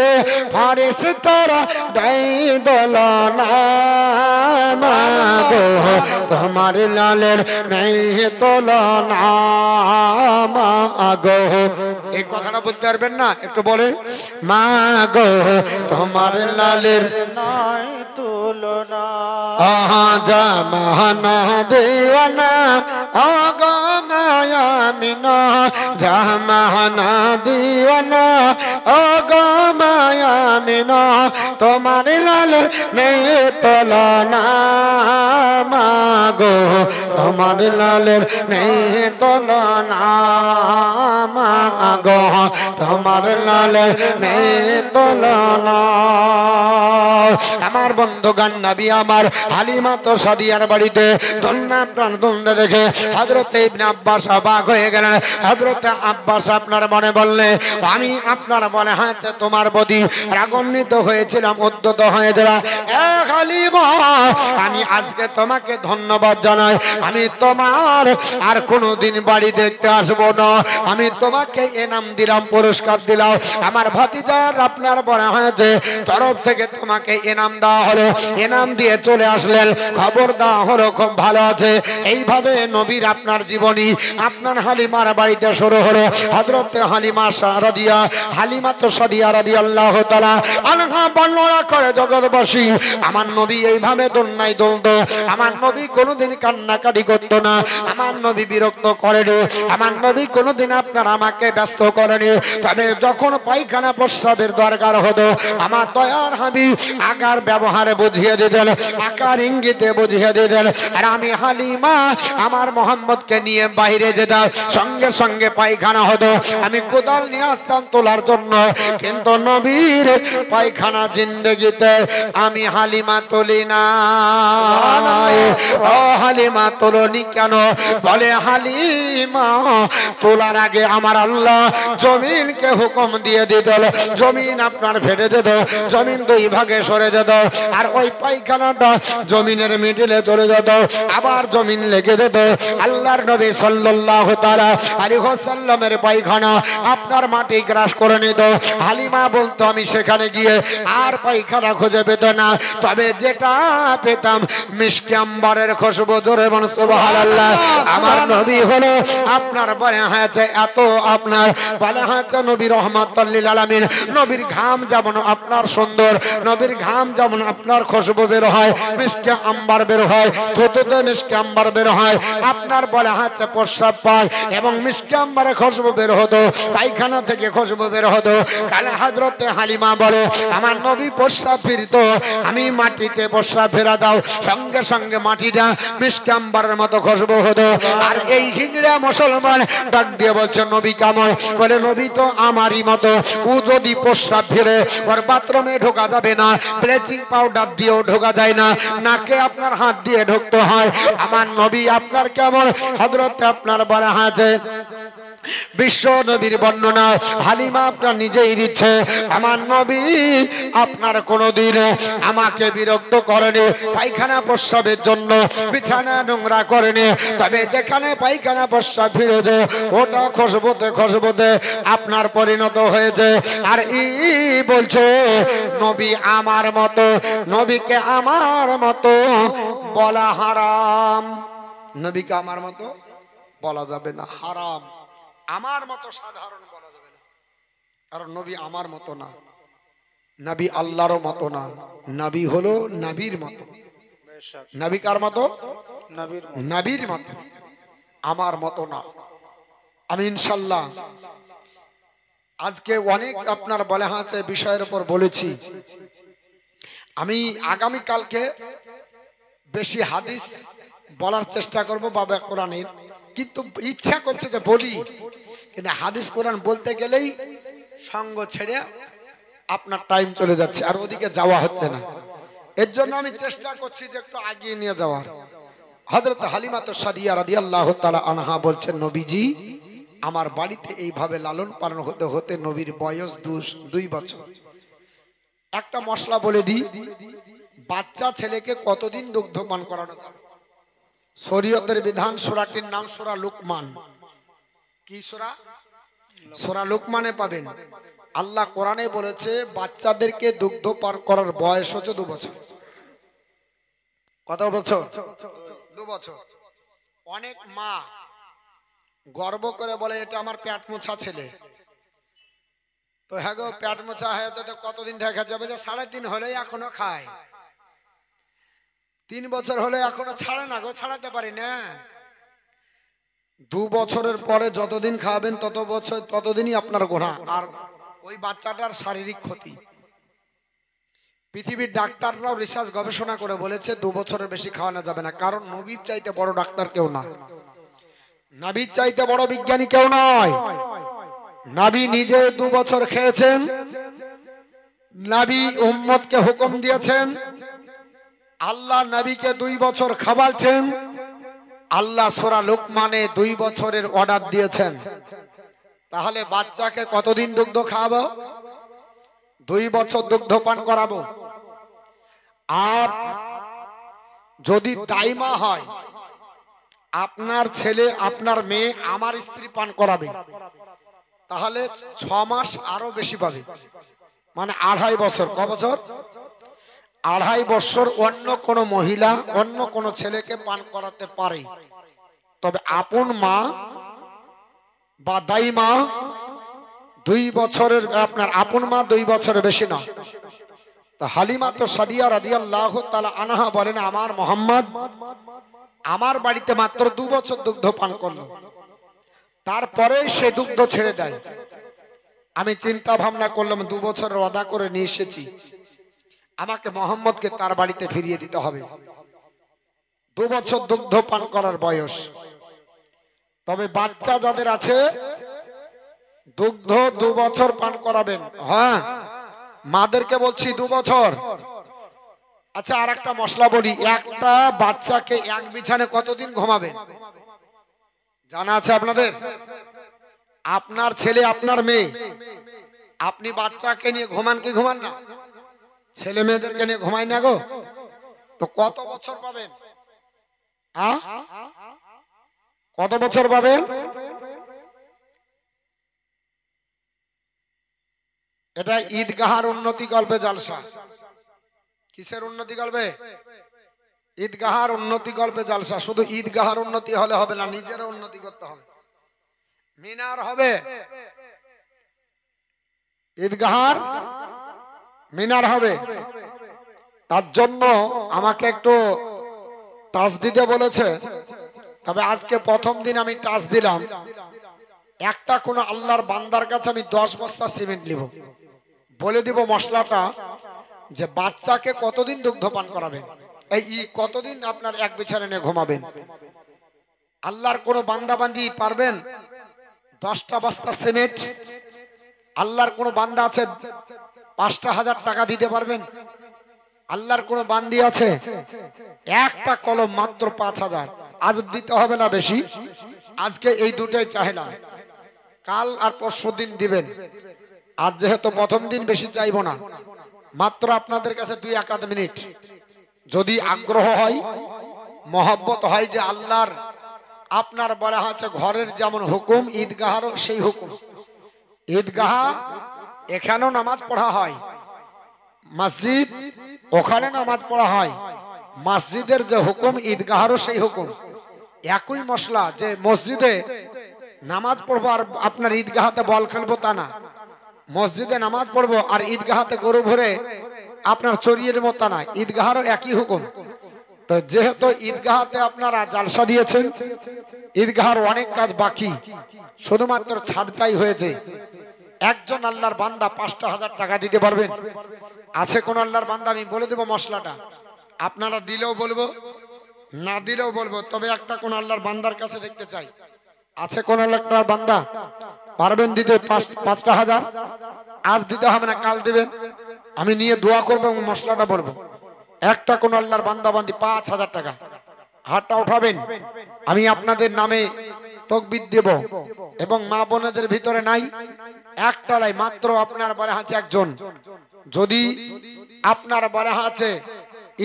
ফারিস্তারা দেয় দোলনা, মাগো তোমার লালের নেই তুলনা, মাগো। এই কথাটা বলতে পারবেন না? একটু বলে মাগো তোমার লালের নাই তুলনা। আহা জামানা দেওয়ানা আগো মায়া মিনা, জামানা দিওয়ানা আগো মায়া মিনা, তোমার লালের নেই তুলনা, মাগো তোমার লালের নেই তুলনা, মাগো তোমার লালের নেই তুলনা। আমার বন্ধুগান নবী আমার হালিমা তো সাদিয়ার বাড়িতে দোলনা প্রাণ দোলনা দেখে হযরত ইবনে আব্বাস অবাক হয়ে গেলেন। হযরত আব্বাস আপনার মনে বললে আমি আপনার বলে হ্যাঁ তোমার বদি রাগান্বিত হয়েছিলাম, উদ্যত হয়েছিলাম। এক হালিমা আমি আজকে তোমাকে ধন্যবাদ জানাই আমি তোমার আর কোনোদিন বাড়ি দেখতে আসবো না আমি তোমাকে এনাম দিলাম পুরস্কার দিলাম আমার ভাতিজার আপনার বলা হয়েছে তরফ থেকে তোমাকে এনাম দেওয়া হলো এনাম দিয়ে চলে আসলেন খবর দেওয়া হলো খুব ভালো আছে এইভাবে নবীর আপনার জীবনী আপনার হালিমার বাড়িতে শুরু হলো হযরত হালিমা সাদিয়া হালিমা তো সাদিয়া রাদিয়াল্লাহু তাআলা আনহা বর্ণনা করে জগৎবাসী আমার নবী এইভাবে দোলনায় দুলতো আমার নবী কোনোদিন কান্নাকাটি করতো না আমার নবী বিরক্ত করেনি আমার নবী কোনোদিন আপনার আমাকে ব্যস্ত করেনি তবে যখন পায়খানা প্রস্রাবের দরকার হতো আমার দয়ার হাবিব আকার ব্যবহারে বুঝিয়ে দিতেন আকার ইঙ্গিতে বুঝিয়ে দিতেন আর আমি হালিমা আমার মোহাম্মদকে নিয়ে বাইরে যেতাম সঙ্গে সঙ্গে পায়খানা হতো আমি কোদাল নিয়ে আসতাম তোলার জন্য কিন্তু নবীর পায়খানা জিন্দেগিতে আমি হালিমা তুলি না ও হালিমা তোলনি কেন বলে হালিমা তোলার আগে আমার আল্লাহ জমিনকে হুকুম দিয়ে দিত জমিন আপনার ফেটে যেত জমিন দুই ভাগে সরে যেত আর ওই পায়খানাটা জমিনের মিডিলে চলে যেত আবার জমিন লেগে যেত আল্লাহর নবী সাল্লাল্লাহু তাআলা আলাইহি ওয়াসাল্লামের পায়খানা আপনার মাটি গ্রাস করে নিত হালিমা বলতো আমি সেখানে গিয়ে আর পায়খানা খুঁজে পেত না তবে যেটা পেতাম মিশকে আম্বরের খুশবু জোরে বলুন সুবহানাল্লাহ আমার নবী হলো আপনার বলে হয়েছে এত আপনার বলে হয়েছে নবী রহমাতুল লিল আলামিন নবীর ঘাম যেমন আপনার সুন্দর নবীর ঘাম যেমন আপনার খুশবু বের হয় মিশকে আম্বার বের হয় থুতুতে মিশকে আম্বার বের হয় আপনার বলে হয়েছে প্রস্রাব পায় এবং মিশকে আম্বারে খুশবু বের হতো পায়খানা থেকে খুশবু বের হতো কালে হযরতে হালিমা বলে আমার নবী প্রস্রাব ফিরত আমি মাটিতে প্রস্রাব ফেরা দাও সঙ্গে সঙ্গে মাটিটা মিশকে আম্বারের মতো খুশবু হতো আর এই হিজড়া মুসলমান ডাক দিয়ে বলছে নবী কেমন বলে নবী তো আমারই মতো ও যদি প্রস্রাব ফিরে ওর বাথরুমে ঢোকা যাবে না ব্লিচিং পাউডার দিয়েও ঢোকা যায় না নাকে আপনার হাত দিয়ে ঢুকতে হয় আমার নবী আপনার কেমন হযরতে আপনার বলা আছে বিশ্ব নবীর বর্ণনা হালিমা আপনার নিজেই দিচ্ছে আমার নবী আপনার কোনোদিন আমাকে বিরক্ত করেনি পায়খানা প্রস্রাবের জন্য বিছানা নোংরা করেনি তবে যেখানে পায়খানা প্রস্রাব ফিরেছে ওটা খুশবুতে আপনার পরিণত হয়েছে আর বলছে নবী আমার মতো নবীকে আমার মতো বলা হারাম নবীকে আমার মতো বলা যাবে না হারাম আমার মতো সাধারণ বলা যাবে না কারণ নবী আমার মতো না নবী আল্লাহর মতো না নবী হলো নবীর মতো নবী কার মতো নবীর মতো আমার মতো না আমি ইনশাআল্লাহ আজকে অনেক আপনার বলা আছে বিষয়ের উপর বলেছি আমি আগামী কালকে বেশি হাদিস বলার চেষ্টা করব বাবা কোরআনের কিন্তু ইচ্ছা করছে যে বলি কিন্তু হাদিস কোরআন বলতে গেলেই সঙ্গ ছেড়ে আপনার টাইম চলে যাচ্ছে আর ওদিকে যাওয়া হচ্ছে না এর জন্য আমি চেষ্টা করছি যে একটু আগিয়ে নিয়ে যাওয়ার হযরত হালিমা তো সাদিয়া রাদিয়াল্লাহু তাআলা আনহা বলছেন নবীজি আমার বাড়িতে এইভাবে লালন পালন হতে হতে নবীর বয়স 2 বছর একটা মশলা বলে দিই বাচ্চা ছেলেকে কতদিন দুগ্ধ পান করানো যাবে শরীয়তের বিধান সূরাটির নাম সূরা লুকমান কি সূরা সূরা লুকমানে পাবেন আল্লাহ কোরআনে বলেছে বাচ্চাদেরকে দুগ্ধ পান করার বয়স হচ্ছে 2 বছর কত বছর 2 বছর অনেক মা গর্ব করে বলে এটা আমার পেট মোছা ছেলে তো হ্যাঁ গো পেট মোছা হয়েছে তো কতদিন দেখা যাবে যে 3.5 হলেই এখনো খায় 3 বছর হলে এখনো ছাড়ে না গো ছাড়াতে পারি না 2 বছরের পরে যতদিন খাবেন ততদিনই আপনার গুনাহ আর ওই বাচ্চাটার শারীরিক ক্ষতি পৃথিবীর ডাক্তাররাও রিসার্চ গবেষণা করে বলেছে 2 বছরের বেশি খাওয়ানো যাবে না কারণ নবীর চাইতে বড় ডাক্তার কেউ না নবীর চাইতে বড় বিজ্ঞানী কেউ নয় নবী নিজে 2 বছর খেয়েছেন নবী উম্মতকে হুকুম দিয়েছেন আল্লাহ নবীকে 2 বছর খাওয়াচ্ছেন আল্লাহ সূরা লুকমানে 2 বছরের অর্ডার দিয়েছেন তাহলে বাচ্চাকে কতদিন দুগ্ধ খাওয়াবো 2 বছর দুগ্ধ পান করাবো আর যদি দাইমা হয়, আপনার ছেলে আপনার মেয়ে আমার স্ত্রী পান করাবে, তাহলে 6 মাস আরো বেশি পাবে, মানে 2.5 বছর। ক বছর? 2.5 বছর অন্য কোন মহিলা অন্য কোন ছেলেকে পান করাতে পারে, তবে আপন মা বা দাইমা 2 বছরের, আপনার আপন মা 2 বছরের বেশি না। তা হালিমা তো সাদিয়া রাদিয়াল্লাহু তাআলা আনহা বলেন, আমার মোহাম্মদ আমার বাড়িতে মাত্র 2 বছর দুগ্ধ পান করলো, তারপরে সে দুগ্ধ ছেড়ে দেয়। আমি চিন্তা ভাবনা করলাম 2 বছর ওয়াদা করে নিয়ে এসেছি, আমাকে মোহাম্মদকে তার বাড়িতে ফিরিয়ে দিতে হবে। 2 বছর দুগ্ধ পান করার বয়স। তবে বাচ্চা যাদের আছে দুগ্ধ 2 বছর পান করাবেন। হ্যাঁ, মাদেরকে বলছি 2 বছর। আচ্ছা, আর একটা মশলা বলি, একটা বাচ্চাকে এক বিছানে কতদিন ঘুমাবেন জানা আছে আপনাদের? আপনার ছেলে আপনার মেয়ে, আপনি বাচ্চাকে নিয়ে ঘুমান কি ঘুমান না? ছেলে মেয়েদেরকে নিয়ে ঘুমাই না গো? তো কত বছর পাবেন? কত বছর পাবেন? এটা ঈদগাহার উন্নতি কল্পে জালসা। কিসের উন্নতি কল্পে? ঈদগাহার উন্নতি কল্পে জালসা। শুধু ঈদগাহার উন্নতি হলে হবে না, নিজের উন্নতি করতে হবে। মিনার হবে, ঈদগাহার মিনার হবে। তার জন্য আমাকে একটু টাচ দিতে বলেছে, তবে আজকে প্রথম দিন আমি টাচ দিলাম। একটা কোন আল্লাহর বান্দার কাছে আমি 10 বস্তা সিমেন্ট নিব, বলে দিব মশলাটা, যে বাচ্চাকে কতদিন দুগ্ধ পান করাবেন, এই কতদিন আপনার এক বিছানে নিয়ে ঘুমাবেন। আল্লাহর কোন বান্দা বান্দি পারবেন 10টা বস্তা সিমেন্ট? আল্লাহর কোন বান্দা আছে 5,000 টাকা দিতে পারবেন? আল্লাহর কোন বান্দি আছে? একটা কলম মাত্র 5,000। আজ দিতে হবে না বেশি, আজকে এই দুটাই চাইলাম, কাল আর পরশু দিন দিবেন। আজ যেহেতু প্রথম দিন, বেশি চাইবো না, মাত্র আপনাদের কাছে 2-1 মিনিট। যদি আগ্রহ হয়, মহব্বত হয়, যে আল্লাহর আপনার বলা হচ্ছে ঘরের যেমন হুকুম, ঈদগাহারও সেই হুকুম। ঈদগাহ এখানেও নামাজ পড়া হয়, মসজিদ ওখানে নামাজ পড়া হয়। মসজিদের যে হুকুম, ঈদগাহারও সেই হুকুম। একই মশলা, যে মসজিদে নামাজ পড়বো আর আপনার ঈদগাহাতে বল খেলবো তা না। মসজিদে নামাজ পড়বো আর ঈদগাহাতে গরু ভরে আপনার চরিয়ের মতো না, ঈদগাহারও একই হুকুম। তো যেহেতু ঈদগাহাতে আপনারা জালসা দিয়েছেন, ঈদগাহার অনেক কাজ বাকি, শুধুমাত্র ছাদটাই হয়েছে। একজন আল্লাহর বান্দা 5,000 টাকা দিতে পারবেন? আছে কোন আল্লাহর বান্দা? আমি বলে দেবো মশলাটা, আপনারা দিলেও বলবো, না দিলেও বলবো, তবে একটা কোন আল্লাহর বান্দার কাছে দেখতে চাই। আছে কোন আল্লাহর বান্দা পারবেন দিতে 5,000? আজ দিতে হবে না, কাল দিবেন, আমি নিয়ে দোয়া করবো এবং মশলাটা বলবো। একটা কোন আল্লাহর বান্দা বান্দি 5,000 টাকা হাতটা উঠাবেন, আমি আপনাদের নামে তাকবীর দেব। এবং মা বোনেদের ভিতরে নাই একটা লাই, মাত্র আপনার বলা আছে একজন। যদি আপনার বলা আছে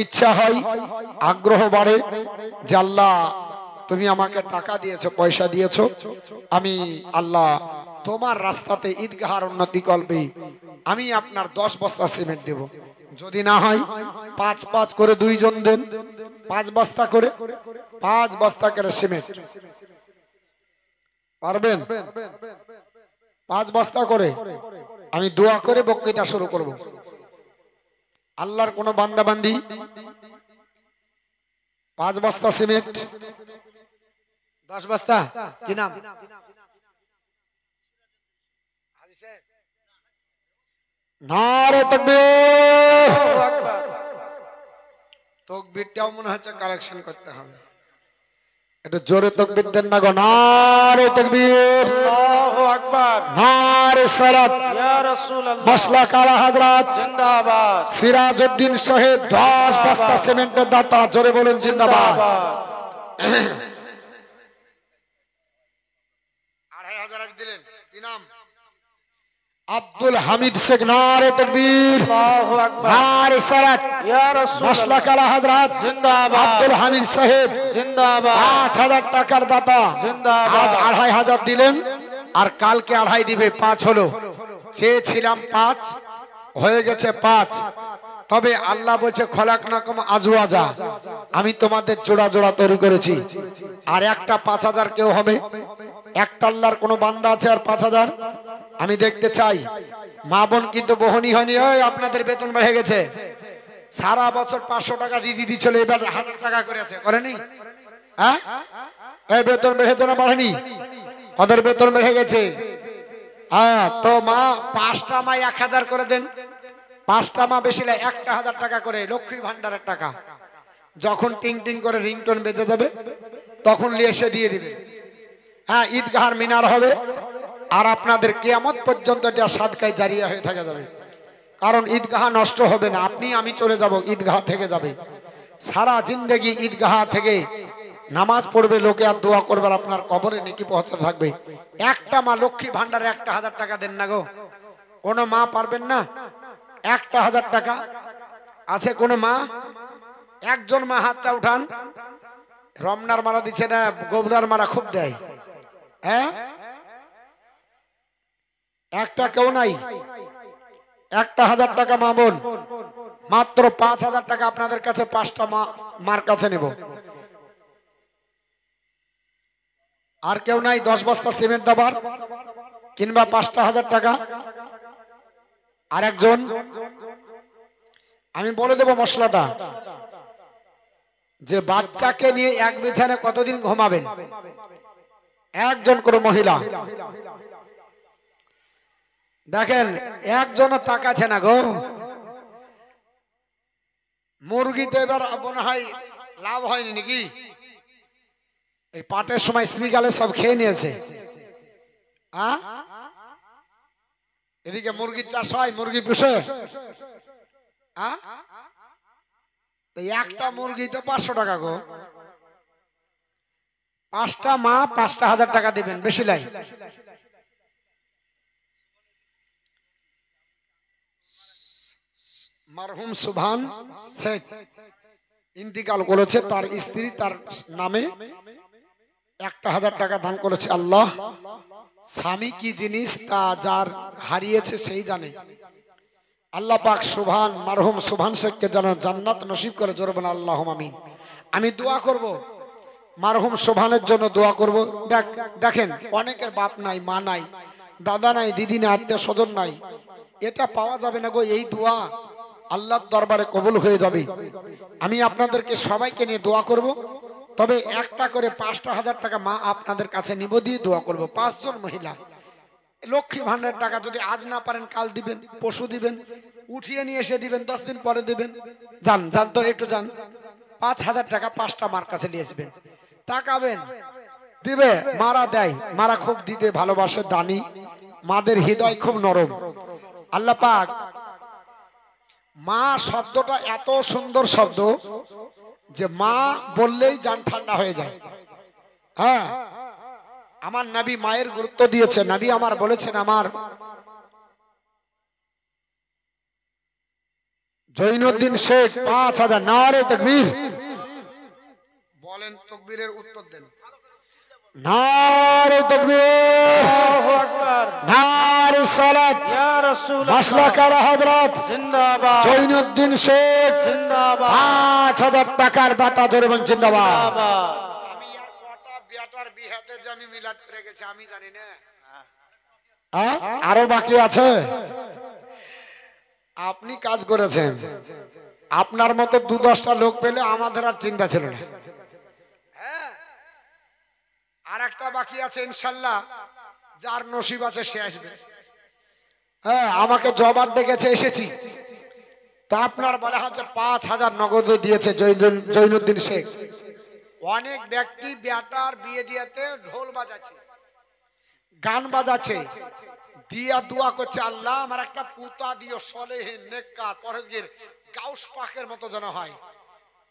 ইচ্ছা হয়, আগ্রহ বাড়ে, যে আল্লাহ তুমি আমাকে টাকা দিয়েছো, পয়সা দিয়েছো, আমি আল্লাহ তোমার রাস্তাতে ঈদগাহার উন্নতি কল্পে আমি আপনার 10 বস্তা সিমেন্ট দেব। যদি না হয় 5-5 করে 2 জন দেন, 5 বস্তা করে, 5 বস্তা করে সিমেন্ট পারবেন? 5 বস্তা করে আমি দোয়া করে বক্তৃতা শুরু করব। আল্লাহর কোন বান্দা বান্দি 5 বস্তা সিমেন্ট, 10 বস্তা, কি নাম? নারে তাকবীর! আল্লাহু আকবার। তাকবীরটাও মনে হচ্ছে কালেকশন করতে হবে, এটা জোরে তাকবীর দেন না গো। নারে তাকবীর! আল্লাহু আকবার। নারে সালাত! ইয়া রাসূলুল্লাহ, মশলা কালা হযরত জিন্দাবাদ। সিরাজউদ্দিন সাহেব 10 বস্তা সিমেন্টের দাতা, জোরে বলুন জিন্দাবাদ। 2,500 দিলেন, কি নাম? আব্দুল হামিদ শেখ, নারে তাকবীর, আল্লাহু আকবার। নারে সালাত। ইয়া রাসূলুল্লাহ মাসলাক আলা হযরত জিন্দাবাদ। আব্দুল হামিদ সাহেব জিন্দাবাদ। 5000 টাকার দাতা, জিন্দাবাদ। আজ 2500 দিলেন আর কালকে 2.5 দিবে, 5 হলো। চেয়েছিলাম 5, হয়ে গেছে 5। তবে আল্লাহ বলছে খলাকনাকুম আজওয়াজা, আমি তোমাদের জোড়া জোড়া তৈরি করেছি। আর একটা 5000 কেউ হবে? একটা আল্লাহর কোনো বান্দা আছে আর 5000? আমি দেখতে চাই। মা বোন কিন্তু বহনি হয়নি। ওই আপনাদের বেতন বেড়ে গেছে, সারা বছর 500 টাকা দিদি দিচ্ছিল, এবার 1000 টাকা করেছে, করেনি? হ্যাঁ, এই বেতন বেড়েছে না বাড়েনি? ওদের বেতন বেড়ে গেছে। হ্যাঁ, তো মা 5টা মা 1000 করে দেন। 5টা মা বেশি না, 1000 টাকা করে লক্ষ্মী ভান্ডারের টাকা। যখন টিং টিং করে রিংটোন বেজে যাবে তখন নিয়ে এসে দিয়ে দিবে। হ্যাঁ, ঈদগাহর মিনার হবে আর আপনাদের কিয়ামত পর্যন্ত এটা সাদকায় জারিয়া হয়ে থেকে যাবে। কারণ ঈদগাহ নষ্ট হবে না, আপনি আমি চলে যাব, ঈদগাহ থেকে যাবে। সারা জিন্দেগি ঈদগাহ থেকে নামাজ পড়বে লোকে আর দোয়া করবে, আর আপনার কবরে নেকি পৌঁছতে থাকবে। একটা মা লক্ষ্মী ভান্ডারে 1000 টাকা দেন না গো, কোনো মা পারবেন না? 1000 টাকা আছে কোনো মা? একজন মা হাতটা উঠান। রমনার মারা দিচ্ছে না, গোবরার মারা খুব দেয়। হ্যাঁ, একটা কেউ নাই? 1000 টাকা মা বোন, মাত্র 5000 টাকা আপনাদের কাছে 5টা মার কাছে নেব। আর কেউ নাই? 10 বস্তা সিমেন্ট দাবার কিংবা 5,000 টাকা? আর একজন? আমি বলে দেব মশলাটা, যে বাচ্চাকে নিয়ে এক বিছানে কতদিন ঘুমাবেন? একজন কোনো মহিলা দেখেন, একজনও তাকাচ্ছে না গো। মুরগিতে এবার মনে হয় লাভ হয়নি নাকি? এই পাটের সময় স্ত্রীকালে সব খেয়ে নিয়েছে। এদিকে মুরগির চাষ হয়, মুরগি পুষে। একটা মুরগি তো 500 টাকা গো। 5টা মা 5,000 টাকা দিবেন, বেশি লাই। মারহুম সুবহান শেখ ইন্তিকাল করেছে, তার স্ত্রী তার নামে 1000 টাকা দান করেছে। আল্লাহ, স্বামী কি জিনিস তা যার হারিয়েছে সেই জানে। আল্লাহ পাক সুবহান মারহুম সুবহান শেখকে যেন জান্নাত নসিব করে, জোরে বলেন আল্লাহুম্মা আমিন। আমি দোয়া করব, মারহুম সুবহানের জন্য দোয়া করব। দেখেন, অনেকের বাপ নাই, মা নাই, দাদা নাই, দিদি নাই, আত্মীয় স্বজন নাই। এটা পাওয়া যাবে না গো। এই দোয়া আল্লাহর দরবারে কবুল হয়ে যাবে। আমি আপনাদেরকে সবাইকে নিয়ে দোয়া করব। তবে একটা করে 5,000 টাকা মা আপনাদের কাছে নিব, দিয়ে দোয়া করব। 5 জন মহিলা লক্ষ্মী ভান্ডারের টাকা যদি আজ না পারেন কাল দিবেন, পশু দিবেন, উঠিয়ে নিয়ে এসে দিবেন, 10 দিন পরে দিবেন। যান যান তো একটু যান, 5,000 টাকা 5টা মার কাছে নিয়ে আসবেন। তাকাবেন, দিবে। মারা দেয়, মারা খুব দিতে ভালোবাসে, দানি। মাদের হৃদয় খুব নরম। আল্লাহ পাক মা শব্দটা এত সুন্দর শব্দ যে মা বললেই জান ঠান্ডা হয়ে যায়। হ্যাঁ, আমার নবী মায়ের গুরুত্ব দিয়েছে। নবী আমার বলেছেন, আমার জৈনুদ্দিন শেখ 5,000। নারে তাকবীর বলেন, তাকবীরের উত্তর দেন। নারে তাকবীর, আল্লাহু আকবার। নারে সালাত। ইয়া রাসূলুল্লাহ মাসলাক আলা হযরত জিন্দাবাদ। জৈনুদ্দিন শেখ জিন্দাবাদ। 5,000 টাকার দাতা, জোরে বলেন জিন্দাবাদ। জিন্দাবাদ। আমি আর কটা বিয়াটার বিহাতে যে আমি মিলাদ করে গেছি আমি জানি না। আরো বাকি আছে। আপনি কাজ করেছেন, আপনার মতো 2-10টা লোক পেলে আমাদের আর চিন্তা ছিল না। আর একটা বাকি আছে, ইনশাল্লাহ যার নসিব আছে সে আসবে। হ্যাঁ, আমাকে জবাব ডেকেছে, এসেছি। তা আপনার বলা হচ্ছে 5,000 নগদ দিয়েছে জৈনুদ্দিন শেখ। অনেক ব্যক্তি বেটার বিয়ে দিয়েতে ঢোল বাজাচ্ছে, গান বাজাচ্ছে, দিয়া দোয়া করছে, আল্লাহ আমার একটা পুতা দিও, সলেহীন, নেককার, পরহেজগার, গাউস পাকের মতো যেন হয়।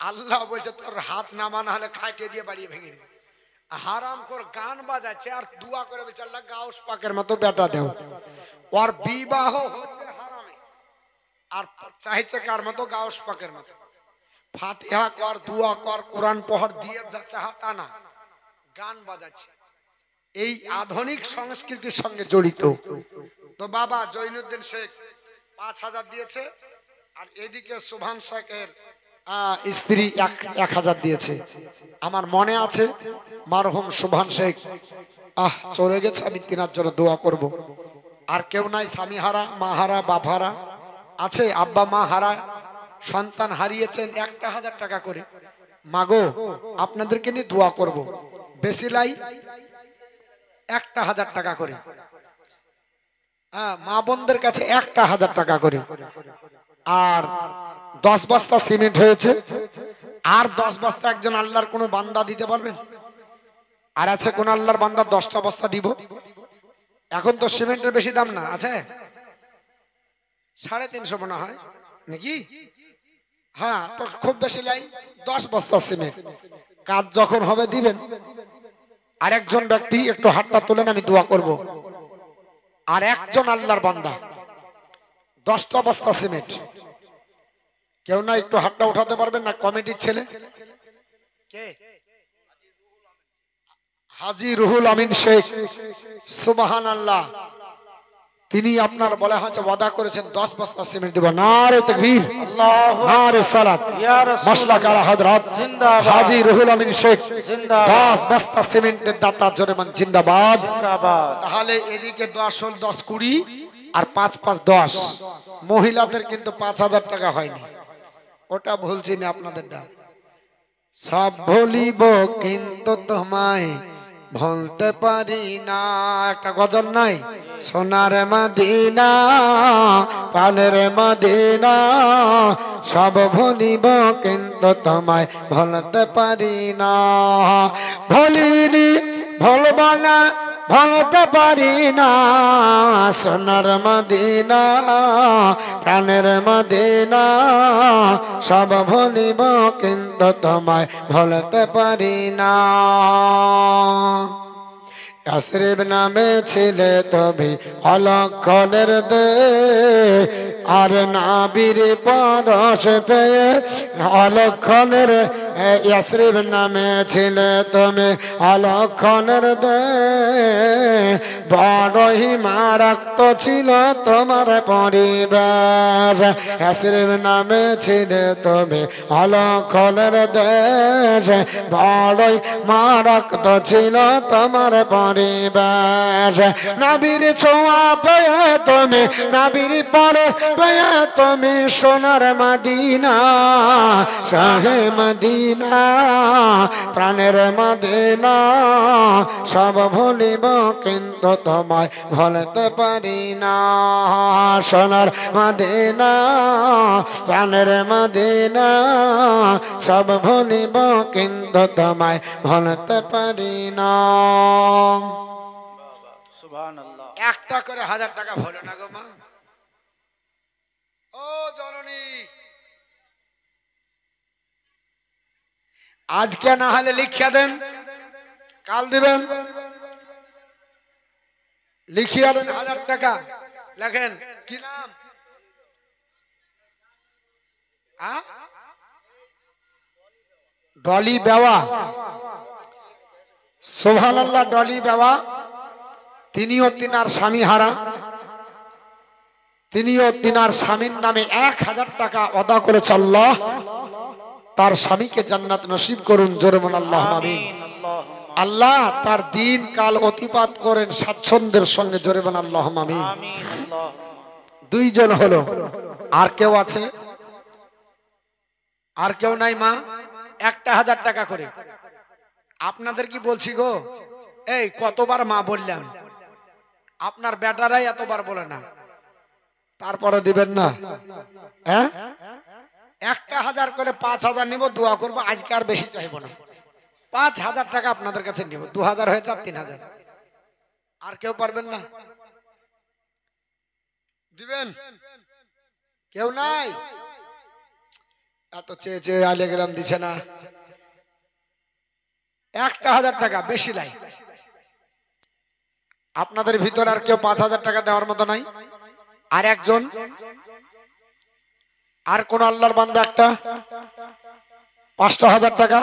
আল্লাহ বলছে, তোর হাত নামা না হলে খাইটে দিয়ে বাড়িয়ে ভেঙে দিবে। হারাম কর গান বাজাচ্ছে আর দোয়া করে বেচারা গাউস পাকের মতো বেটা দেও। ওর বিবাহ হচ্ছে হারামে আর চাইছে কার মতো গাউস পাকের মতো। ফাতিহা কর, দোয়া কর, কোরআন পড় দিয়ে চাহাতা না, গান বাজাচ্ছে। এই আধুনিক সংস্কৃতির সঙ্গে জড়িত। তো বাবা জৈনুদ্দিন শেখ 5,000 দিয়েছে, আর এদিকে সুভান শেখের স্ত্রী 1,000 দিয়েছে। আমার মনে আছে মারহুম সুভান শেখ চলে গেছে, আমি তিনার জন্য দোয়া করব। আর কেউ নাই, স্বামী হারা, মা হারা, বাপ হারা আছে, আব্বা মা হারা, সন্তান হারিয়েছেন। 1,000 টাকা করে মাগো আপনাদেরকে নিয়ে দোয়া করব। বেশি লাই 1,000 টাকা করে, মা বোনদের কাছে 1,000 টাকা করে। আর 10 বস্তা সিমেন্ট হয়েছে, আর 10 বস্তা একজন আল্লাহর কোনো বান্দা দিতে পারবেন? আর আছে কোন আল্লাহর বান্দা 10টা বস্তা দিব? এখন তো সিমেন্টের বেশি দাম না, আছে 350 মনে হয় নাকি? হ্যাঁ, তো খুব বেশি লাই 10 বস্তা সিমেন্ট। কাজ যখন হবে দিবেন। আর একজন ব্যক্তি একটু হাতটা তুলেন, আমি দোয়া করব। আর একজন আল্লাহর বান্দা 10টা বস্তা সিমেন্ট। কেউ না একটু হাতটা উঠাতে পারবেন না? কমিটির ছেলে কে? হাজী রুহুল আমিন শেখ, সুবহানাল্লাহ। তিনি আপনার বলা হচ্ছে ওয়াদা করেছেন 10 বস্তা সিমেন্ট দেব। নারে তাকবীর, আল্লাহু নারে সালাত, ইয়া রাসূলুল্লাহ, মাশলাক আলা হযরত জিন্দাবাদ। হাজী রুহুল আমিন শেখ জিন্দাবাদ। 10 বস্তা সিমেন্টের দাতা, জোরে মান জিন্দাবাদ। জিন্দাবাদ। তাহলে এদিকে 10 হল 10 20 আর 5 5 10। মহিলাদের কিন্তু 5,000 টাকা হয়নি, ওটা ভুলছি না আপনাদের না। সব ভুলিব কিন্তু তোমায় ভুলতে পারি না। একটা গজল নাই? সোনার মদিনা, প্রাণের মদিনা, সব ভুলিব কিন্তু তোমায় ভুলতে পারি না। ভুলিনি, ভুলব না, ভুলতে পারি না। সোনার মদিনা, প্রাণের মদিনা, সব ভুলিব কিন্তু তোমায় ভুলতে পারি না। ইয়াসরিব নামে ছিলে তবে অলক্ষণের দে, আর নাবির পরশ পেয়ে অলক্ষণের। ইয়াসরিব নামে ছিলে তুমি অলক্ষণের দে, বড়ই মারাক্ত ছিল তোমার পরিবেশ। ইয়াসরিব নামে ছিলে তুমি অলক্ষণের দেশ, বড়ই মারাক্ত ছিল তোমার পরিবেশ। নাবির ছোঁয়া পেয়ে তুমি, নাবির পরে পেয়ে তুমি সোনার মদিনা, শাহে মদিনা, প্রাণের মদিনা, সব ভুলিব কিন্তু তোমায় ভুলতে পারি না। সোনার মদিনা, প্রাণের মদিনা, সব ভুলিব কিন্তু তোমায় ভুলতে পারি না। সুবহানাল্লাহ। একটা করে 1,000 টাকা ভুলো না গো মা। ও জননী, আজকে না হলে লিখিয়া দেন, কাল দিবেন। লিখিয়া দেন 1,000 টাকা। লেখেন কি নাম? ডলি বেওয়া। সুবহানাল্লাহ, ডলি বেওয়া। তিনিও তিনার স্বামী হারা, তিনিও তিনার স্বামীর নামে 1,000 টাকা আদা করেছে। আল্লাহ তার স্বামীকে জান্নাত নসিব করুন, জোরে বলুন আল্লাহুম্মা আমিন। আমিন। আল্লাহুম্মা আল্লাহ তার দিন কাল অতিপাত করেন স্বাচ্ছন্দ্যের সঙ্গে, জোরে বলুন আল্লাহুম্মা আমিন। আমিন। আল্লাহুম্মা। 2 জন হলো, আর কেউ আছে? আর কেউ নাই মা? 1,000 টাকা করে। আপনাদের কি বলছি গো, এই কতবার মা বললাম, আপনার বেটারাই এতবার বলে না, তারপরে দিবেন না? হ্যাঁ, 1,000 করে 5,000 নিব, দোয়া করবো। আজকে আর বেশি চাইবো না, 5,000 টাকা আপনাদের কাছে নিব। 2,000 হয়েছে, 3,000। আর কেউ পারবেন না? দিবেন? কেউ নাই? এত চেয়ে চেয়ে আলে গেলাম, দিছে না। 1,000 টাকা বেশি লাই। আপনাদের ভিতর আর কেউ 5,000 টাকা দেওয়ার মতো নাই? আর একজন, আর কোন আল্লাহর বান্দা একটা 5,000 টাকা,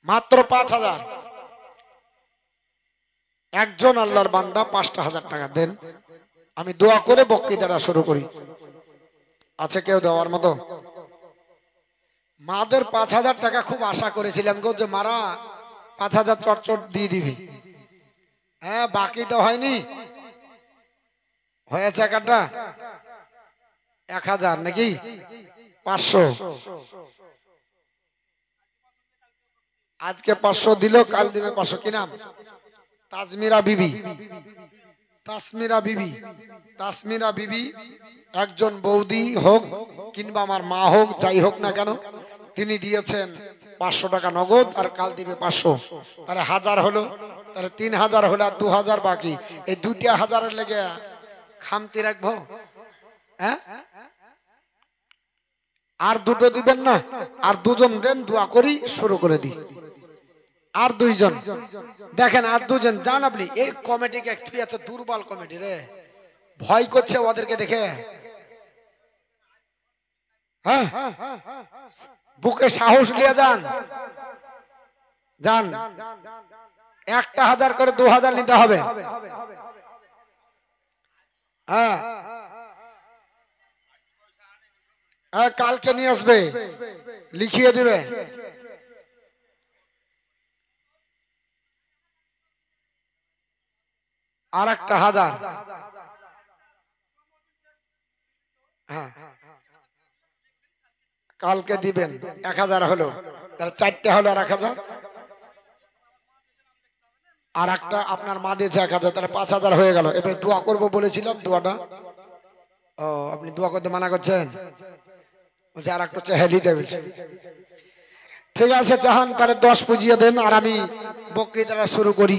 মাত্র 5,000। একজন আল্লাহর বান্দা 5,000 টাকা দেন, আমি দোয়া করে বক্তৃতাটা শুরু করি। আছে কেউ দেওয়ার মতো? মাদের 5,000 টাকা খুব আশা করেছিলাম গো, যে মারা 5,000 চটচট দিয়ে দিবি। হ্যাঁ, বাকি তো হয়নি, হয়েছে কাটা 1,000 নাকি 500। আজকে 500 দিল, কাল দিবে 500। কি নাম? তাজমিরা বিবি। তাসমিরা বিবি, তাসমিরা বিবি একজন বৌদি হোক কিংবা আমার মা হোক, যাই হোক না কেন, তিনি দিয়েছেন 500 টাকা নগদ, আর কাল দিবে 500। তাহলে 1000 হলো, তাহলে 3,000 হলো, আর 2,000 বাকি। এই 2টা 1000-এর লেগে খামতি রাখবো? হ্যাঁ, আর দুটো দিবেন না? আর দুজন দেন, দোয়া করি শুরু করে দিই। আর দুইজন দেখেন, আর দুজন যান আপনি। এই কমিটিকে একটু আছে, দুর্বল কমিটি রে, ভয় করছে ওদেরকে দেখে। হ্যাঁ, বুকে সাহস নিয়ে যান, যান। 1,000 করে 2,000 নিতে হবে। হ্যাঁ, কালকে নিয়ে আসবে, লিখিয়ে দিবে। আর 1,000। হ্যাঁ, কালকে দিবেন। 1,000 হলো, তাহলে 4টে হলো, আর 1,000। আর একটা আপনার মা দিয়েছে 1,000, তাহলে 5,000 হয়ে গেল। এবার দোয়া করবো বলেছিলাম, দোয়াটা। ও, আপনি দোয়া করতে মানা করছেন? বলছে আর একটা হেলি দেবে। ঠিক আছে, চাহান তাহলে 10 পুজিয়ে দেন, আর আমি বক্তৃতাটা শুরু করি।